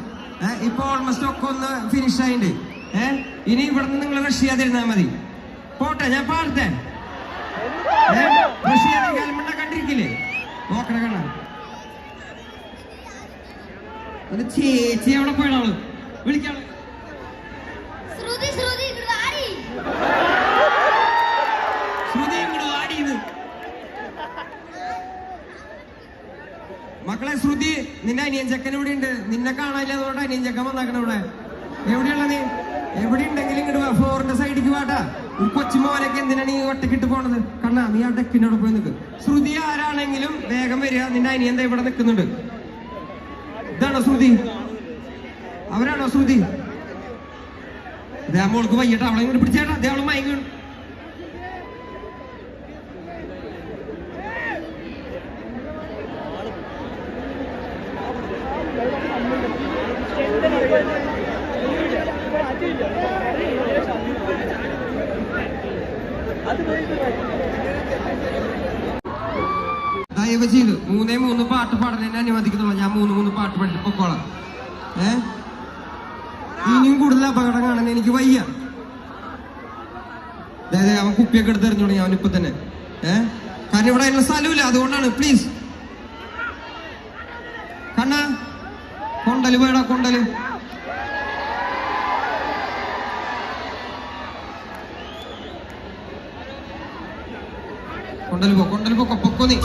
ഇപ്പൊ ഓൾമോസ്റ്റ് ഒക്കെ ഒന്ന് ഫിനിഷ് ആയിണ്ട് ഇനി ഇവിടെ നിന്ന് നിങ്ങൾ റഷ് ചെയ്യാതിരുന്നാൽ മതി പോട്ടെ, ഞാൻ പാടത്തെ. കാലം കണ്ടിരിക്കില്ലേ? നോക്കണ കാണാൻ ചേച്ചി എവിടെ പോയടാള്? വിളിക്കാള്. ശ്രുതി ഇങ്ങോട്ട് ആടിയത്. മക്കളെ ശ്രുതി, നിന്റെ അനിയൻ ചെക്കൻ ഇവിടെ ഉണ്ട്. നിന്നെ കാണാനില്ല, അതുകൊണ്ട് അനിയൻ ചെക്കൻ വന്നാക്കണ ഇവിടെ. എവിടെയുള്ള നീ? എവിടെ ഉണ്ടെങ്കിലും ഇങ്ങോട്ട് വാ, ഫ്ലോറിന്റെ സൈഡിലേക്ക് വാട്ടാ. ഈ കൊച്ചുമോനൊക്കെ എന്തിനാണ് ഈ ഒറ്റക്കിട്ട് പോണത്? കണ്ണാ, നീ ആ ഡെക്കിനോട് പോയി നിൽക്ക്. ശ്രുതി ആരാണെങ്കിലും വേഗം വരിക. നിന്റെ അനിയൻ എന്താ ഇവിടെ നിൽക്കുന്നുണ്ട്? ഇതാണോ ശ്രുതി? അവരാണോ ശ്രുതി? അതേ മോൾക്ക് വയ്യട്ടാ, അവളെ ഇങ്ങോട്ട് പിടിച്ചേട്ടാ. അതേ അവള് മയങ്ങ. ദയവ് ചെയ്ത് 3 പാട്ട് പാടാൻ എന്നെ അനുവദിക്കുന്നുള്ളൂ. ഞാൻ 3 പാട്ട് പാടി പൊക്കോളാം. ഇനിയും കൂടുതൽ അപകടം കാണാൻ എനിക്ക് വയ്യ. അതായത് അവൻ കുപ്പിയൊക്കെ എടുത്ത് എറിഞ്ഞു തുടങ്ങി അവനിപ്പൊ തന്നെ. കാരണം ഇവിടെ അതിനുള്ള സ്ഥലമില്ല, അതുകൊണ്ടാണ്. പ്ലീസ് കണ്ണാ, കൊണ്ടല് പോയടാ, കൊണ്ടല്. കൊണ്ടല് പൊക്കോ നീ.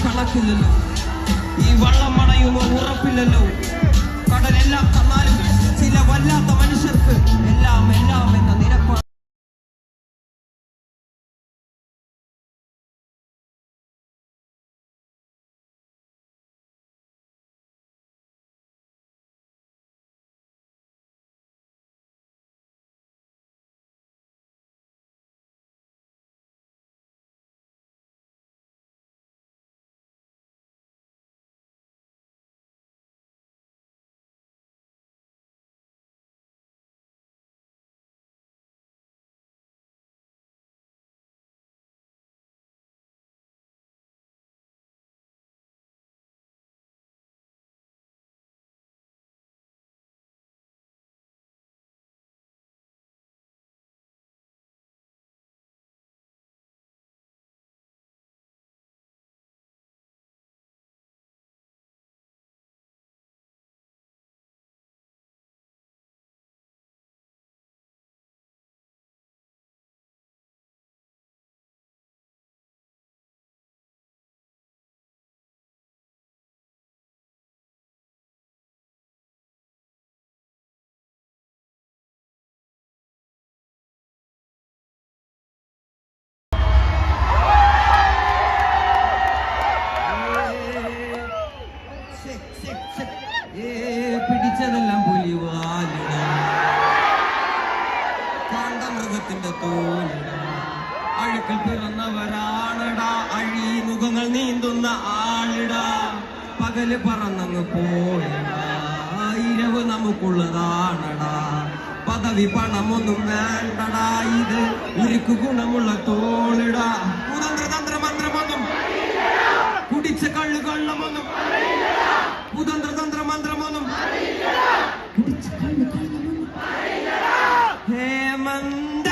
കണക്കില്ലല്ലോ, ഈ വള്ളം മണയുമോ ഉറപ്പില്ലല്ലോ. കടലെല്ലാം തന്നാലും ചില വല്ലാത്ത മനുഷ്യർക്ക് എല്ലാം എന്ന നിരപ്പാണ്. കാണ്ടാമൃഗത്തിന്റെ തോലിടാ അഴുക്കിൽ പിറന്നവരാണടാ അഴിമുഖങ്ങൾ നീന്തുന്ന ആളിടാ പകല് പറന്നങ്ങ് പോയടാ ഇരവ് നമുക്കുള്ളതാണടാ പദവി പണമൊന്നും വേണ്ടടാ ഇത് ഉരുക്കു ഗുണമുള്ള തോളിടാ കുതന്ത്രതന്ത്ര മന്ത്രമൊന്നും കുടിച്ച കള്ളു കള്ളമൊന്നും കുതന്ത്രതന്ത്ര മന്ത്രമൊന്നും കുടിച്ച കള്ളു കള്ളമൊന്നും ഹേമന്ത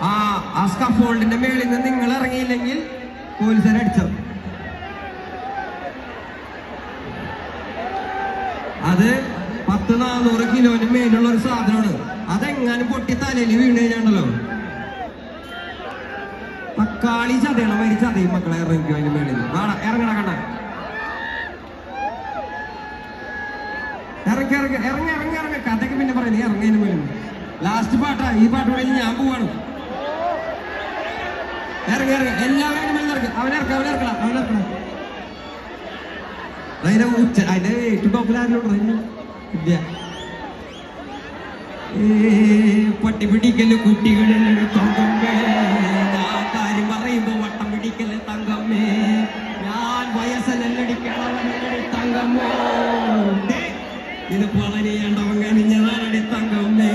ആ സ്കഫോൾഡിന്റെ മേളിൽ നിന്ന് നിങ്ങൾ ഇറങ്ങിയില്ലെങ്കിൽ പോലീസുകാരെ അടിച്ചത്. അത് 100-400 കിലോന് മേലുള്ള ഒരു സാധനമാണ്. ആ അതെങ്ങാനും പൊട്ടി തലയിൽ വീണ് കഴിഞ്ഞാണല്ലോ തക്കാളി ചതയണം വരി ചതയും മക്കളെ. ഇറങ്ങിക്കും അതിന്റെ മേളിൽ ഇറങ്ങണ കണ്ട ഇറങ്ങി ഇറങ്ങി ഇറങ്ങി ഇറങ്ങി ഇറങ്ങി കഥയ്ക്ക് പിന്നെ പറയുന്നത് ഇറങ്ങിയതിന് മേലും. ലാസ്റ്റ് പാട്ടാ, ഈ പാട്ട് കഴിഞ്ഞ് ഞാൻ പോവാണ്. ഇറങ്ങി ഇറങ്ങി എല്ലാവരും അതിന്റെ മേളിൽ ഇറങ്ങി. അവനിറക്കണം അതിന്റെ ഉച്ച അതിന്റെ ഏറ്റവും ടോപ്പിലാരിലോട്ട് ഇല്ല. പട്ടി പിടിക്കല് കുട്ടികളിൽ തങ്കമ്മേ, ഞാൻ കാര്യം പറയുമ്പോ വട്ടം പിടിക്കല് തങ്കമ്മേ, ഞാൻ വയസ്സലല്ലടിക്കണവനടി തങ്കമ്മോ, ഇത് വളരെയേണ്ടവൻ കനിഞ്ഞതാണടി തങ്കമ്മേ.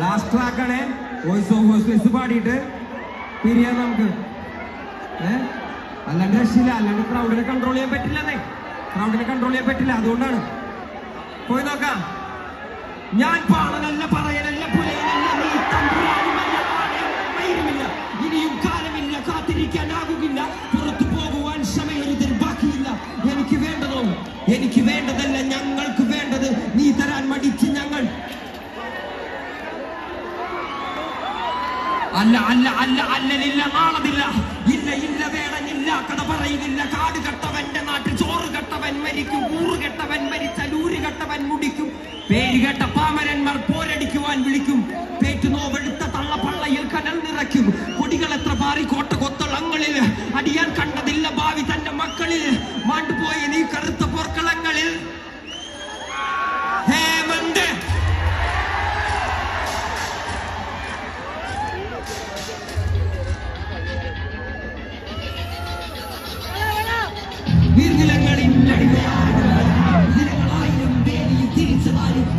ലാസ്റ്റ് ട്രാക്കാണ് വോയിസ് ഓഫ് വോയിസ് പാടിയിട്ട് പിരിയാൻ നമുക്ക്. അല്ലാണ്ട് രക്ഷയില്ല, അല്ലാണ്ട് ക്രൗഡിനെ കൺട്രോൾ ചെയ്യാൻ പറ്റില്ലെന്നേ, ക്രൗഡിനെ കൺട്രോൾ ചെയ്യാൻ പറ്റില്ല. അതുകൊണ്ടാണ് പോയി നോക്കാം. ഞാൻ പാടലല്ല പറയലല്ല പുലയനല്ല നീ തമ്പുരാനുമല്ല മയിരുമില്ല, ഇനിയും കാലമില്ല കാത്തിരിക്കാനാകുകില്ല, പുറത്തു പോകുവാൻ ക്ഷമയൊരുതിൽ ബാക്കിയില്ല. എനിക്ക് വേണ്ടതോ എനിക്ക് വേണ്ടതല്ല ഞങ്ങൾക്ക് വേണ്ടത് നീ തരാൻ മടിച്ച് ഞങ്ങൾ അല്ല അല്ല അല്ല അല്ലലില്ല നാളതില്ല ഇല്ല ഇല്ല വേടനില്ല കഥ പറയുന്നില്ല. കാട് കെട്ടവന്റെ നാട്ടിൽ ചോറ് കെട്ടവൻ മരിക്കും, ഊറ് കെട്ടവൻ മരിച്ചാൽ ഊര് കെട്ടവൻ മുടിക്കും. പേര് കേട്ട പാമരന്മാർ പോരടിക്കുവാൻ വിളിക്കും, പേറ്റു നോവെടുത്ത തള്ളപ്പള്ളയിൽ കനൽ നിറയ്ക്കും. കൊടികൾ എത്ര പാറി കോട്ട കൊത്തളങ്ങളിൽ അടിയാൻ കണ്ടതില്ല ഭാവി തന്റെ മക്കളിൽ, മാണ്ടുപോയ നീ കറുത്ത പോർക്കളങ്ങളിൽ. ഹേമന്ത്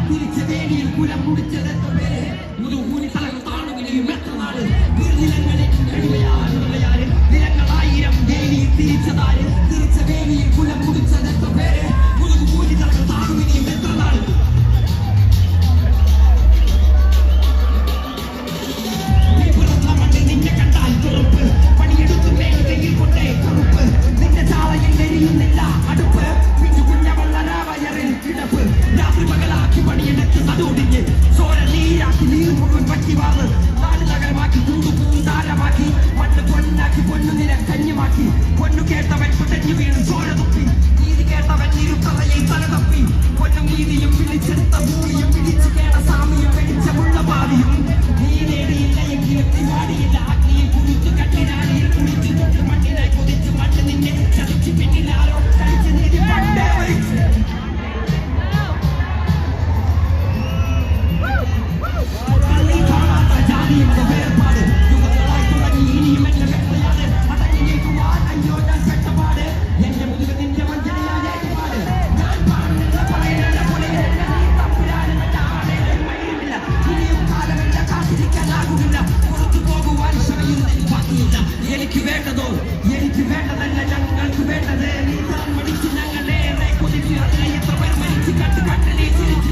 തിരിച്ച വേലിയിൽ കുലം കുടിച്ചതെത്ര പേര് മുതുകൂനി തലകൾ താണുകയും എത്ര നാട് നിലങ്ങളായിരം വേലിയിൽ തിരിച്ചതാര് തിരിച്ച വേലിയിൽ കുലം കുടിച്ചതെത്ര പേര് മുതുകൂനി തലകൾ താണുകയും എത്ര നാട്. നിന്നെ കണ്ടാൽ തുറപ്പ് പണിയെടുത്തു മേഖലയിൽ കൊണ്ടേ കറുപ്പ് നിന്റെ ചാളയിൽ എരിയുന്നില്ല അടുപ്പ് കുഞ്ഞവള്ളരാവയറിൽ കിടപ്പ് രാത്രി പകലാക്കി പണിയെടുത്ത് നടുടിഞ്ഞ് ചോര നീരാക്കി നീർ മുഴുവൻ പറ്റി വാർന്ന് നാട് നഗരമാക്കി താരമാക്കി മണ്ണ് പൊന്നാക്കി പൊന്നു നില കഞ്ഞുമാക്കി പൊന്നു കേട്ടവൻ പൊട്ടഞ്ഞു വീണ് ചോര തുപ്പി നീതി കേട്ടവൻ ഇരുത്തറയിൽ തല തപ്പി പൊന്നും നീതിയും വിളിച്ചെടുത്ത ഭൂമിയും പിടിച്ചു കേട്ട സാമിയും വെളിച്ചമുള്ള ഭാവിയും നീ നേടിയില്ല എങ്കിലും നീ പാടിയില്ല അഗ്നിയിൽ കുടിച്ചു കട്ടിനാടിയിൽ കുടിച്ചു തൊട്ട് മണ്ണിനായി കൊതിച്ചു മണ്ണ് നിന്നെ ചതിച്ചു പിന്നിലാരോ കഴിച്ചു നീതി പണ്ടേ വഹിച്ചു. ജാതിയുടെ വേർപാട് യുവങ്ങളായി തുടങ്ങി ഇനിയും എന്റെ വേട്ടയാണ് അടങ്ങി നീക്കുവാൻ അയ്യോ ഞാൻ പെട്ടപാട് എന്റെ മുതുക നിന്റെ വഞ്ചനയാൽ ഏറ്റുപാട്. ഞാൻ പാടുന്നില്ല പറയുന്നില്ല പുലയനല്ല നീ തമ്പുരാനെന്നല്ല ആണേലും മയിരുമില്ല, ഇനിയും കാലമില്ല കാത്തിരിക്കാനാകുന്നില്ല, പുറത്തു പോകുവാൻ ക്ഷമയൊന്നും ബാക്കിയില്ല. എനിക്ക് വേണ്ടതോ എനിക്ക് വേണ്ടതല്ല ഞങ്ങൾക്ക് വേണ്ടത് നീ താൻ മടിച്ച് ഞങ്ങളെ കൊതിച്ച് അതിനെ എത്ര പേർ മരിച്ച് കണ്ട് കണ്ട് നീ ചിരിച്ച്.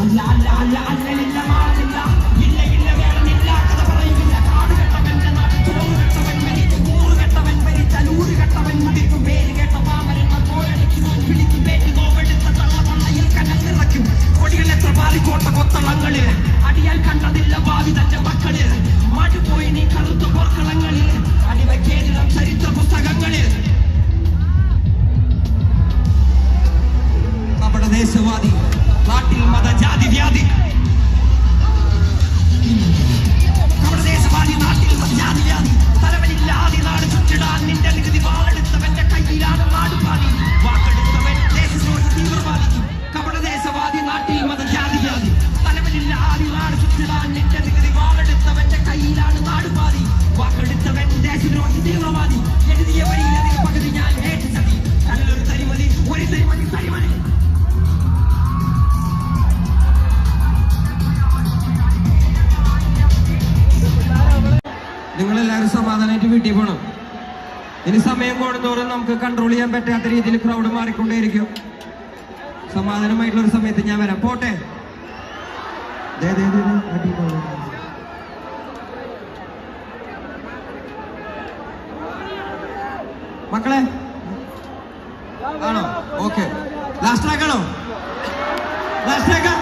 അല്ല അല്ല അല്ല അല്ലലില്ല മാറില്ല ഇല്ല ഇല്ല വേണമെന്നില്ല കഥ പറയുന്നില്ല. കാട് കെട്ടവന്റെ നാട്ടിൽ ചോറ് കെട്ടവൻ മരിക്കും, ഊറ് കെട്ടവൻ മരിച്ചാൽ ഊര് കെട്ടവൻ മുടിക്കും. പേര് കേട്ട പാമരന്മാർ പോരടിക്കുവാൻ വിളിക്കും, പേറ്റ് നോവെടുത്ത തള്ളപ്പള്ളയിൽ കനൽ നിറയ്ക്കും. കൊടികൾ എത്ര പാറിക്കോട്ട കൊത്തളങ്ങളിൽ അടിയാൽ കണ്ടതില്ല ഭാവി തന്റെ മക്കളിൽ, മാറ്റുപോയി നീ കറുത്ത പോർക്കളങ്ങളിൽ അടിവയ്ക്കേതിടം ചരിത്ര പുസ്തകങ്ങളിൽ. നമ്മുടെ ദേശവാദി നാട്ടിൽ മതജാതി വ്യാധി നമ്മുടെ ദേശവാദി നാട്ടിൽ മതജാതി വ്യാധി തലവനില്ലാതെ നാട് ചുറ്റിടാൻ നിന്റെ നികുതി വാളെടുത്തവന്റെ കയ്യിലാണ് നാടുപാതി വാക്കെടുത്തവൻ ദേശദ്രോഹി തീവ്രവാദി. നമ്മുടെ ദേശവാദി നാട്ടിൽ മതജാതി വ്യാധി തലവനില്ലാതെ നാട് ചുറ്റിടാൻ നിന്റെ നികുതി വാളെടുത്തവന്റെ കയ്യിലാണ് നാടുപാതി വാക്കെടുത്തവൻ ദേശദ്രോഹി തീവ്രവാദി. എഴുതിയ വരിയിൽ അതിന് പകുതി ഞാൻ ഏറ്റു ചതി കല്ലൊരു തരിമതി ഒരു തരിമതി തരിമതി. നിങ്ങളെല്ലാവരും സമാധാനമായിട്ട് വീട്ടിൽ പോകണം. ഇനി സമയം കൂടുന്തോറും നമുക്ക് കൺട്രോൾ ചെയ്യാൻ പറ്റാത്ത രീതിയിൽ ക്രൗഡ് മാറിക്കൊണ്ടേയിരിക്കും. സമാധാനമായിട്ടുള്ള ഒരു സമയത്ത് ഞാൻ വരാം. പോട്ടെ. മക്കളെ ആണോ? ഓക്കെ, ലാസ്റ്റ് ട്രാക്കാണോ? ലാസ്റ്റ് ട്രാക്കാ?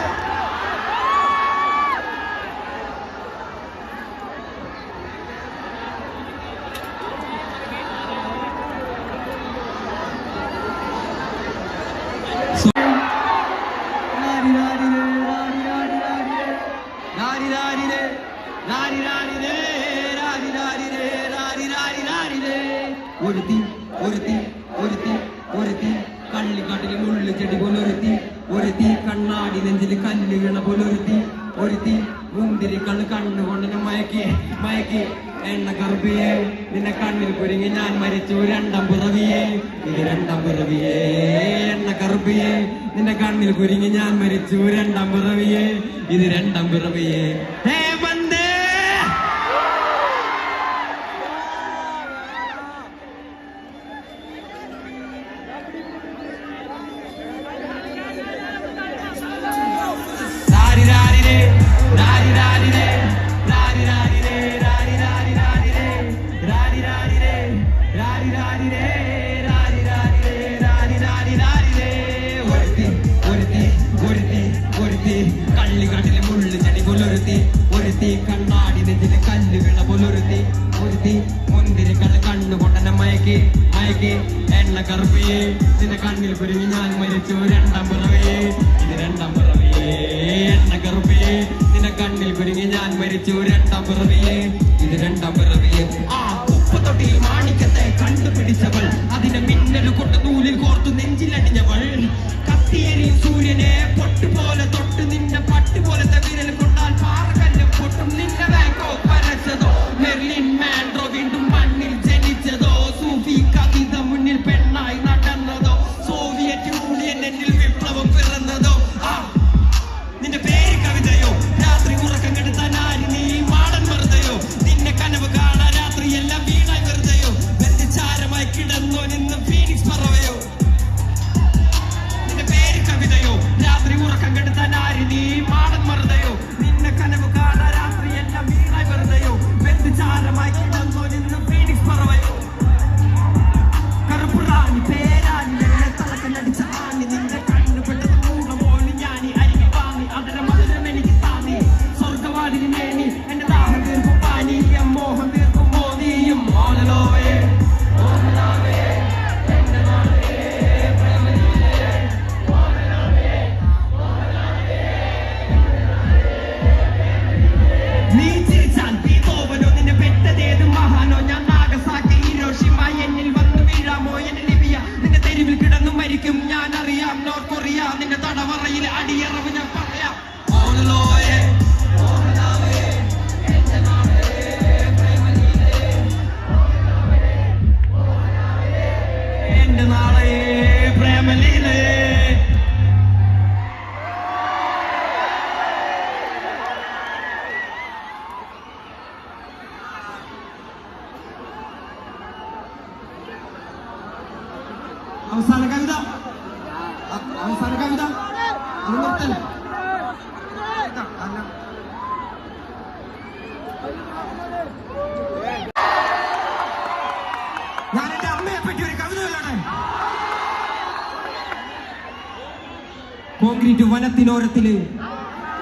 ഒരുത്തി കള്ളിക്കാട്ടിൽ മുള്ളു ചെടി പോലൊരുത്തി, ഒരുത്തി കണ്ണാടി നെഞ്ചിൽ കല്ല് വീണ പോലൊരുത്തി, ഒരുത്തി മുന്തിരി കണ്ണ് കണ്ണുകൊണ്ട് മയക്കി മയക്കി എണ്ണ കറുപ്പിയെ നിന്റെ കണ്ണിൽ കുരുങ്ങി ഞാൻ മരിച്ചു രണ്ടാം പിറവിയെ, ഇത് രണ്ടാം പിറവിയെ എണ്ണ കറുപ്പിയെ നിന്റെ കണ്ണിൽ കുരുങ്ങി ഞാൻ മരിച്ചു രണ്ടാം പിറവിയെ, ഇത് രണ്ടാം പിറവിയെ. ഹേ ബന്ദേ കള്ളിക്കാട്ടിലെ മുള്ളു ചെടി പോലൊരുത്തി, ഒരുത്തി കണ്ണാടി നെഞ്ചിലെ കല്ല് വീണ പോലൊരുത്തി, ഒരുത്തി മുന്തിരി കണ്ണ് കൊണ്ടെന്നെ മയക്കി മയക്കി എണ്ണ കറുപ്പിയെ നിന്റെ കണ്ണിൽ കുരുങ്ങി ഞാൻ മരിച്ചു രണ്ടാം പിറവിയെ, ഇത് രണ്ടാം പിറവിയെ എണ്ണ കറുപ്പിയെ നിന്റെ കണ്ണിൽ കുരുങ്ങി ഞാൻ മരിച്ചു രണ്ടാം പിറവിയെ, ഇത് രണ്ടാം പിറവിയെ. ആ ഉപ്പത്തൊട്ടിയിൽ മാണിക്കത്തെ കണ്ടുപിടിച്ചവൾ, അതിനെ മിന്നൽ കൊണ്ട് നൂലിൽ കോർത്തു നെഞ്ചിലടിഞ്ഞവൾ, കത്തിയേരിയും സൂര്യനെ പൊട്ടുപോലെ തൊട്ട് നിന്റെ പട്ടുപോലത്തെ വിരൽ കൊണ്ടാൽ പാറക്കല്ലും പൊട്ടും, നിന്റെ ബാങ്കോ പരച്ചതോ മെർലിൻ മാൻഡ്രോ വീണ്ടും മണ്ണിൽ ജനിച്ചതോ, സൂഫി കവിത മുന്നിൽ പെണ്ണായി നടന്നതോ, സോവിയറ്റ് യൂണിയൻ എന്നിൽ വിപ്ലവം പിറന്നതോ, ആ നിന്റെ പേര് കവിതയോ, രാത്രി ഉറക്കം കെടുത്താൻ ആര് നീ മാടൻ വെറുതെയോ, നിന്നെ കനവ് കാണാൻ രാത്രി എല്ലാം വീണായി വെറുതെയോ, ബന്ധിച്ചാരമായി കിടന്നോ നിന്ന് ഫീനിക്സ് പറവയോ, നിന്റെ പേര് കവിതയോ, രാത്രി ഉറക്കം കെടുത്താൻ ആര് നീ മാടൻ വെറുതെയോ, നിന്നെ കനവ് കാണാൻ രാത്രി എല്ലാം വീണായി വെറുതെയോ, ബന്ധിച്ചാരമായി കിടന്നോ നിന്ന് ഫീനിക്സ് പറവയോ, കറുപ്പുറാണി പേരാണി എന്നെ തലക്കല്ലടിച്ച ആണി, നിന്റെ കണ്ണു പെട്ടത് മൂന്നമോളി ഞാനി അരികെ വാങ്ങി അതിന്റെ മധുരം എനിക്ക് താങ്ങി, സ്വർഗവാതിന് മേനി എന്റെ ദാഹം തീർക്കും പാനി, മോഹം തീർക്കും മോദിയും ഓലലോവേ ഓമനാവേ എന്റെ നാളേ പ്രേമലീലേ ഓമനാവേ ഓമനാവേ. നീ ചിരിച്ചാൽ ബീതോവനോ നിന്നെ പെട്ടതേത് മഹാനോ, ഞാൻ നാഗസാക്കി ഹിരോഷിമ എന്നിൽ വന്നു വീഴാമോ, എന്റെ ലിബിയ നിന്റെ തെരുവിൽ കിടന്നു മരിക്കും ഞാൻ അറിയാം, നോർത്ത് കൊറിയ നിന്റെ തടവറയിലെ അടിയറവ് ഞാൻ പറയാം, ഓലലോവേ ഓമനാവേ എന്റെ നാളേ പ്രേമലീലേ ഓമനാവേ ഓമനാവേ എന്റെ നാളേ പ്രേമലീലേ. അവസാന കവിത, അവസാന കവിത നിർത്തൽ. ഞാൻ എന്റെ അമ്മയെ പറ്റി ഒരു കവിത ചൊല്ലട്ടെ. കോൺക്രീറ്റ് വനത്തിനോരത്തില്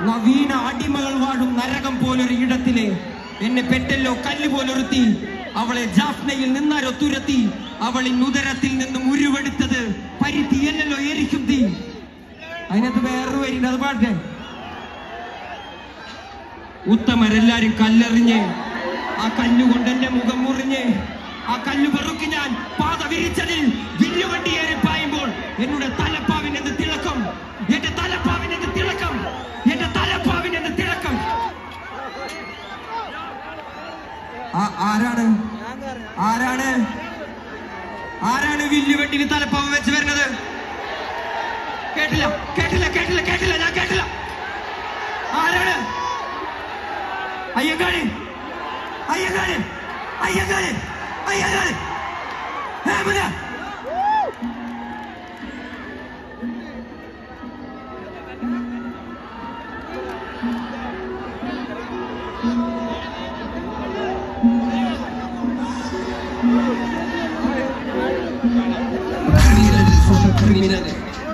നവീന അടിമകൾ വാഴും നരകം പോലൊരു ഇടത്തില് എന്നെ പെറ്റല്ലോ കല്ല് പോലൊരുത്തി, അവളെ ജാഫ്നയിൽ നിന്നാരോ തുരത്തി, അവളിൻ ഉദരത്തിൽ നിന്നും ഉരുവെടുത്തത് പരിധിയല്ലോ എരിക്കും തീ. അതിനകത്ത് വേറൊരു വരിണ്ട്, അത് പാട്ടെ. ഉത്തമരെല്ലാരും കല്ലെറിഞ്ഞ് ആ കല്ലുകൊണ്ട് എന്റെ മുഖം മുറിഞ്ഞ്, ആ കല്ല് പെറുക്കി ഞാൻ പാത വിരിച്ചതിൽ വില്ലുവണ്ടിയേറി പായുമ്പോൾ എന്നുടെ തലപ്പാവിനെന്ന് തിളക്കം, എന്റെ തലപ്പാവിനെന്ന് തിളക്കം, എന്റെ തലപ്പാവിനെന്ന് തിളക്കം. ആരാണ് ആരാണ് ആരാണ് വില്ലുവണ്ടിയിൽ തലപ്പാവ് വെച്ച് വരുന്നത്? കേട്ടില്ല കേട്ടില്ല കേട്ടില്ല കേട്ടില്ല ഞാൻ കേട്ടില്ല. ആരാണ്? Ayyankali Ayyankali Ayyankali Ayyankali.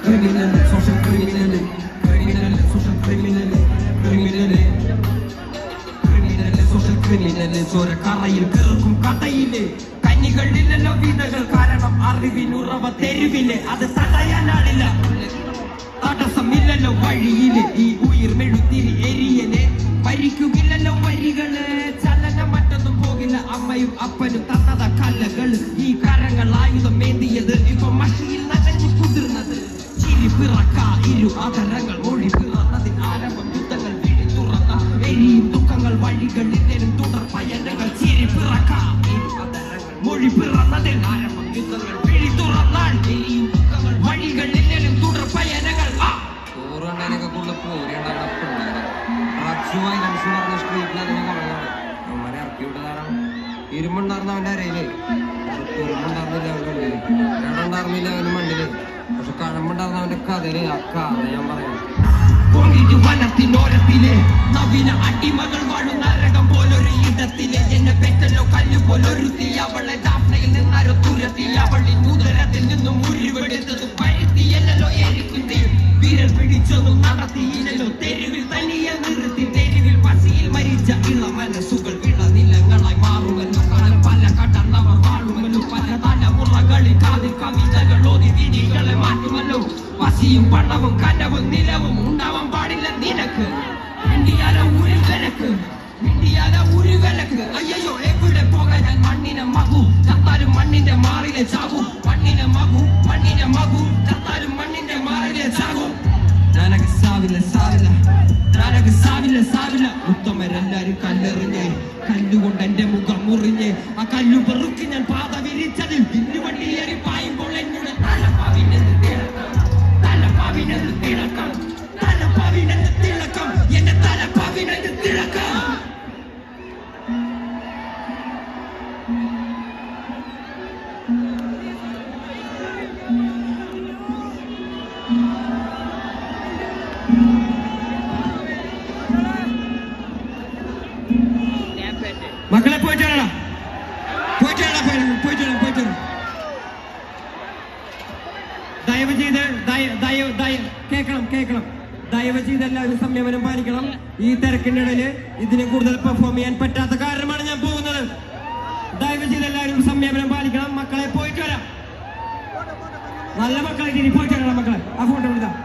Criminal social criminal criminal social criminal criminal criminal social criminal ചോരക്കറയിൽ കിറക്കും കഥയില് കന്നികളില്ലല്ലോ വിധകൾ കാരണം അറിവിനുറവ തെരുവില് അത് തടയാനാളില്ല തടസ്സമില്ലല്ലോ വഴിയില് ഈ ഉയിർ മെഴുത്തിരി എരിയല് മരിക്കുകില്ലല്ലോ വരികള് ചലനം മറ്റൊന്നും പോകില്ല അമ്മയും അപ്പനും തന്നത കല്ലകള് ഈ കരങ്ങൾ ആയുധം മേന്തിയത് ഇപ്പൊ മഷിയിൽ നനഞ്ഞു കുതിർന്നത് ചിരി പിറക്ക ഇരു ആദരങ്ങൾ മൊഴി പിറന്നതിൽ ആരംഭം യുദ്ധങ്ങൾ വിഴി തുറന്ന എരിയും ദുഃഖങ്ങൾ വഴികളിലും തുടർ പയനങ്ങൾ ചിരി പിറക്ക ഇരു ആദരങ്ങൾ മൊഴി പിറന്നതിൽ ആരംഭം യുദ്ധങ്ങൾ വിഴി തുറന്നാൽ എരിയും ദുഃഖങ്ങൾ വഴികളിലും തുടർ പയനങ്ങൾ ചോറുണ്ടതിനൊക്കെ കൂടുതൽ റച്ചുമായി കൺസ് പറഞ്ഞ സ്ട്രീറ്റിൽ അതിനെ കുറവാണ് അവന്മാരെ ഇറക്കി വിട്ടതാണ് ഇരുമ്പുണ്ടായിരുന്ന അവന്റെ അരയില് തുരുമ്പുണ്ടായിരുന്നില്ല അവന്റെ ഉള്ളില് രണ്ടുണ്ടായിരുന്നില്ല അവന്റെ മണ്ണില് പക്ഷെ കഴമ്പുണ്ടായിരുന്ന അവന്റെ കഥയില് അക്ക അത് ഞാൻ പറയാം വനത്തിനോരത്തിലെ നവീന അടിമകൾ വാഴും നരകം പോലൊരു ഇടത്തിലെ എന്നെ പെറ്റല്ലോ കല്ല് പോലൊരുത്തി അവളെ ദാഫ്നയിൽ നിന്നാരോ തുരത്തി അവളിൽ ഉദരത്തിൽ നിന്നും ഉരുവെടുത്തത് പരുത്തിയല്ലോ എരിക്കുത്തി വിരൽ പിടിച്ചൊന്നും നടത്തിയില്ലല്ലോ തെരുവിൽ തനിയെ നിർത്തി തെരുവിൽ പസിയിൽ മരിച്ച ഇള മനസ്സുകൾ വിളനിലങ്ങളായി മാറുമല്ലോ കാലം പല കടന്നവർ വാഴുമല്ലോ പല തലമുറകളിൽ കാതിൽ കവിതകൾ ഓതി വിധികളെ മാറ്റുമല്ലോ പസിയും പണവും കനവും നിലവും ഉണ്ടാവാൻ പാടില്ല നിനക്ക് ഇന്ത്യയില ഒരു വിലക്ക് ഇന്ത്യയില ഒരു വിലക്ക് അയ്യോ എവിടെ പോകാൻ ഞാൻ മണ്ണിനെ മകു ചത്താലും മണ്ണിന്റെ മാറിലെ ചാകൂ മണ്ണിനെ മകു ചത്താലും മണ്ണിന്റെ മാറിലെ ചാകൂ ഞാനൊക്കെ സാവില്ല ഉത്തമരെല്ലാരും കല്ലെറിഞ്ഞ് കല്ലുകൊണ്ട് എന്റെ മുഖം മുറിഞ്ഞ് ആ കല്ലു പെറുക്കി ഞാൻ പാത വിരിച്ചതിൽ ഇന്നു വണ്ടിയേറി പായുമ്പോൾ എന്നോട് തലപ്പാവിനെന്ന് തിളക്കം എന്റെ തലപ്പാവിനെന്ന് തിളക്കം മക്കളെ പോയിട്ട് കേൾക്കണം ദയവ് ചെയ്ത് എല്ലാവരും സംയമനം പാലിക്കണം ഈ തിരക്കിന്റെ ഇടയില് ഇതിനെ കൂടുതൽ പെർഫോം ചെയ്യാൻ പറ്റാത്ത കാരണമാണ് ഞാൻ പോകുന്നത് ദയവ് ചെയ്ത് എല്ലാവരും സംയമനം പാലിക്കണം മക്കളെ പോയിട്ട് വരാം നല്ല മക്കളെ ഇനി പോയിട്ട് വരണം മക്കളെ ആ ഫോട്ടോ എടുത്താം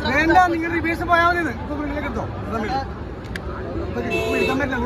വേണ്ട നിങ്ങൾ റിവേഴ്സ് പോയാൽ മതി ഇപ്പൊ ഫ്രണ്ടിലേക്ക് എടുത്തോ എടുക്കാൻ പറ്റില്ല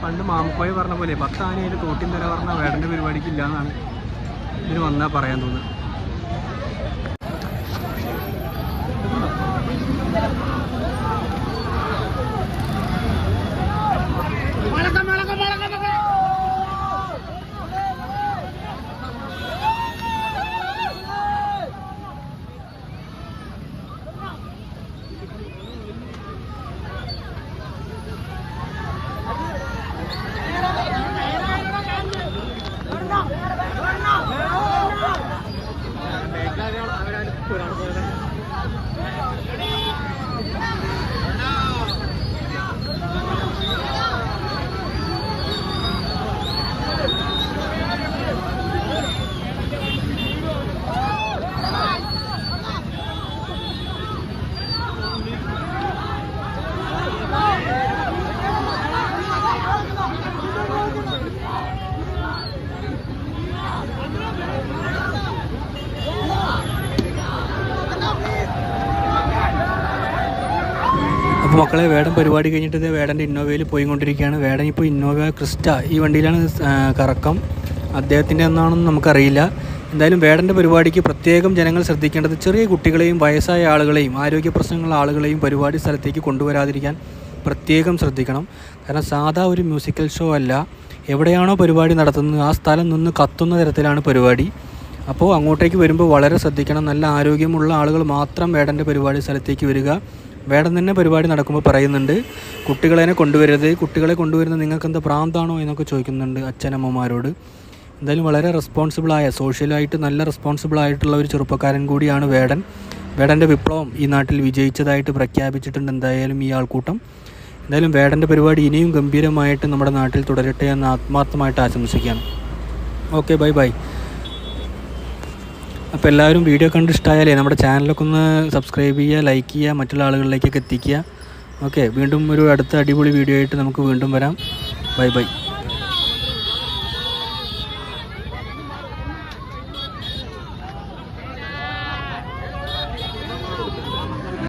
പണ്ട് മാമക്കോയ പറഞ്ഞ പോലെ 10 ആനയിൽ തോട്ടിൻ തല പറഞ്ഞ വേടൻ്റെ പരിപാടിക്ക് ഇല്ലയെന്നാണ് ഇതിന് വന്നാൽ പറയാൻ തോന്നുന്നത്. അപ്പോൾ മക്കളെ, വേടൻ പരിപാടി കഴിഞ്ഞിട്ട് ഇത് വേടൻ്റെ ഇന്നോവയിൽ പോയിക്കൊണ്ടിരിക്കുകയാണ്. വേടൻ ഇപ്പോൾ ഇന്നോവ ക്രിസ്റ്റ ഈ വണ്ടിയിലാണ് കറക്കം. അദ്ദേഹത്തിൻ്റെ എന്നാണെന്ന് നമുക്കറിയില്ല. എന്തായാലും വേടൻ്റെ പരിപാടിക്ക് പ്രത്യേകം ജനങ്ങൾ ശ്രദ്ധിക്കേണ്ടത് ചെറിയ കുട്ടികളെയും വയസ്സായ ആളുകളെയും ആരോഗ്യ പ്രശ്നങ്ങളുള്ള ആളുകളെയും പരിപാടി സ്ഥലത്തേക്ക് കൊണ്ടുവരാതിരിക്കാൻ പ്രത്യേകം ശ്രദ്ധിക്കണം. കാരണം സാധാ ഒരു മ്യൂസിക്കൽ ഷോ അല്ല. എവിടെയാണോ പരിപാടി നടത്തുന്നത് ആ സ്ഥലം നിന്ന് കത്തുന്ന തരത്തിലാണ് പരിപാടി. അപ്പോൾ അങ്ങോട്ടേക്ക് വരുമ്പോൾ വളരെ ശ്രദ്ധിക്കണം. നല്ല ആരോഗ്യമുള്ള ആളുകൾ മാത്രം വേടൻ്റെ പരിപാടി സ്ഥലത്തേക്ക് വരിക. വേടൻ തന്നെ പരിപാടി നടക്കുമ്പോൾ പറയുന്നുണ്ട്, കുട്ടികളെ കൊണ്ടുവരരുത്, കുട്ടികളെ കൊണ്ടുവരുന്നത് നിങ്ങൾക്ക് എന്താ ഭ്രാന്താണോ എന്നൊക്കെ ചോദിക്കുന്നുണ്ട് അച്ഛനമ്മമാരോട്. എന്തായാലും വളരെ റെസ്പോൺസിബിളായ, സോഷ്യലായിട്ട് നല്ല റെസ്പോൺസിബിളായിട്ടുള്ള ഒരു ചെറുപ്പക്കാരൻ കൂടിയാണ് വേടൻ. വേടൻ്റെ വിപ്ലവം ഈ നാട്ടിൽ വിജയിച്ചതായിട്ട് പ്രഖ്യാപിച്ചിട്ടുണ്ട് എന്തായാലും ഈ ആൾക്കൂട്ടം. എന്തായാലും വേടൻ്റെ പരിപാടി ഇനിയും ഗംഭീരമായിട്ട് നമ്മുടെ നാട്ടിൽ തുടരട്ടെ എന്ന് ആത്മാർത്ഥമായിട്ട് ആശംസിക്കുകയാണ്. Okay, bye bye. അപ്പോൾ എല്ലാവരും വീഡിയോ കണ്ട് ഇഷ്ടമായാലേ നമ്മുടെ ചാനലൊക്കെ ഒന്ന് സബ്സ്ക്രൈബ് ചെയ്യുക, ലൈക്ക് ചെയ്യുക, മറ്റുള്ള ആളുകളിലേക്കൊക്കെ എത്തിക്കുക. ഓക്കെ, വീണ്ടും ഒരു അടുത്ത അടിപൊളി വീഡിയോ ആയിട്ട് നമുക്ക് വീണ്ടും വരാം. Bye bye.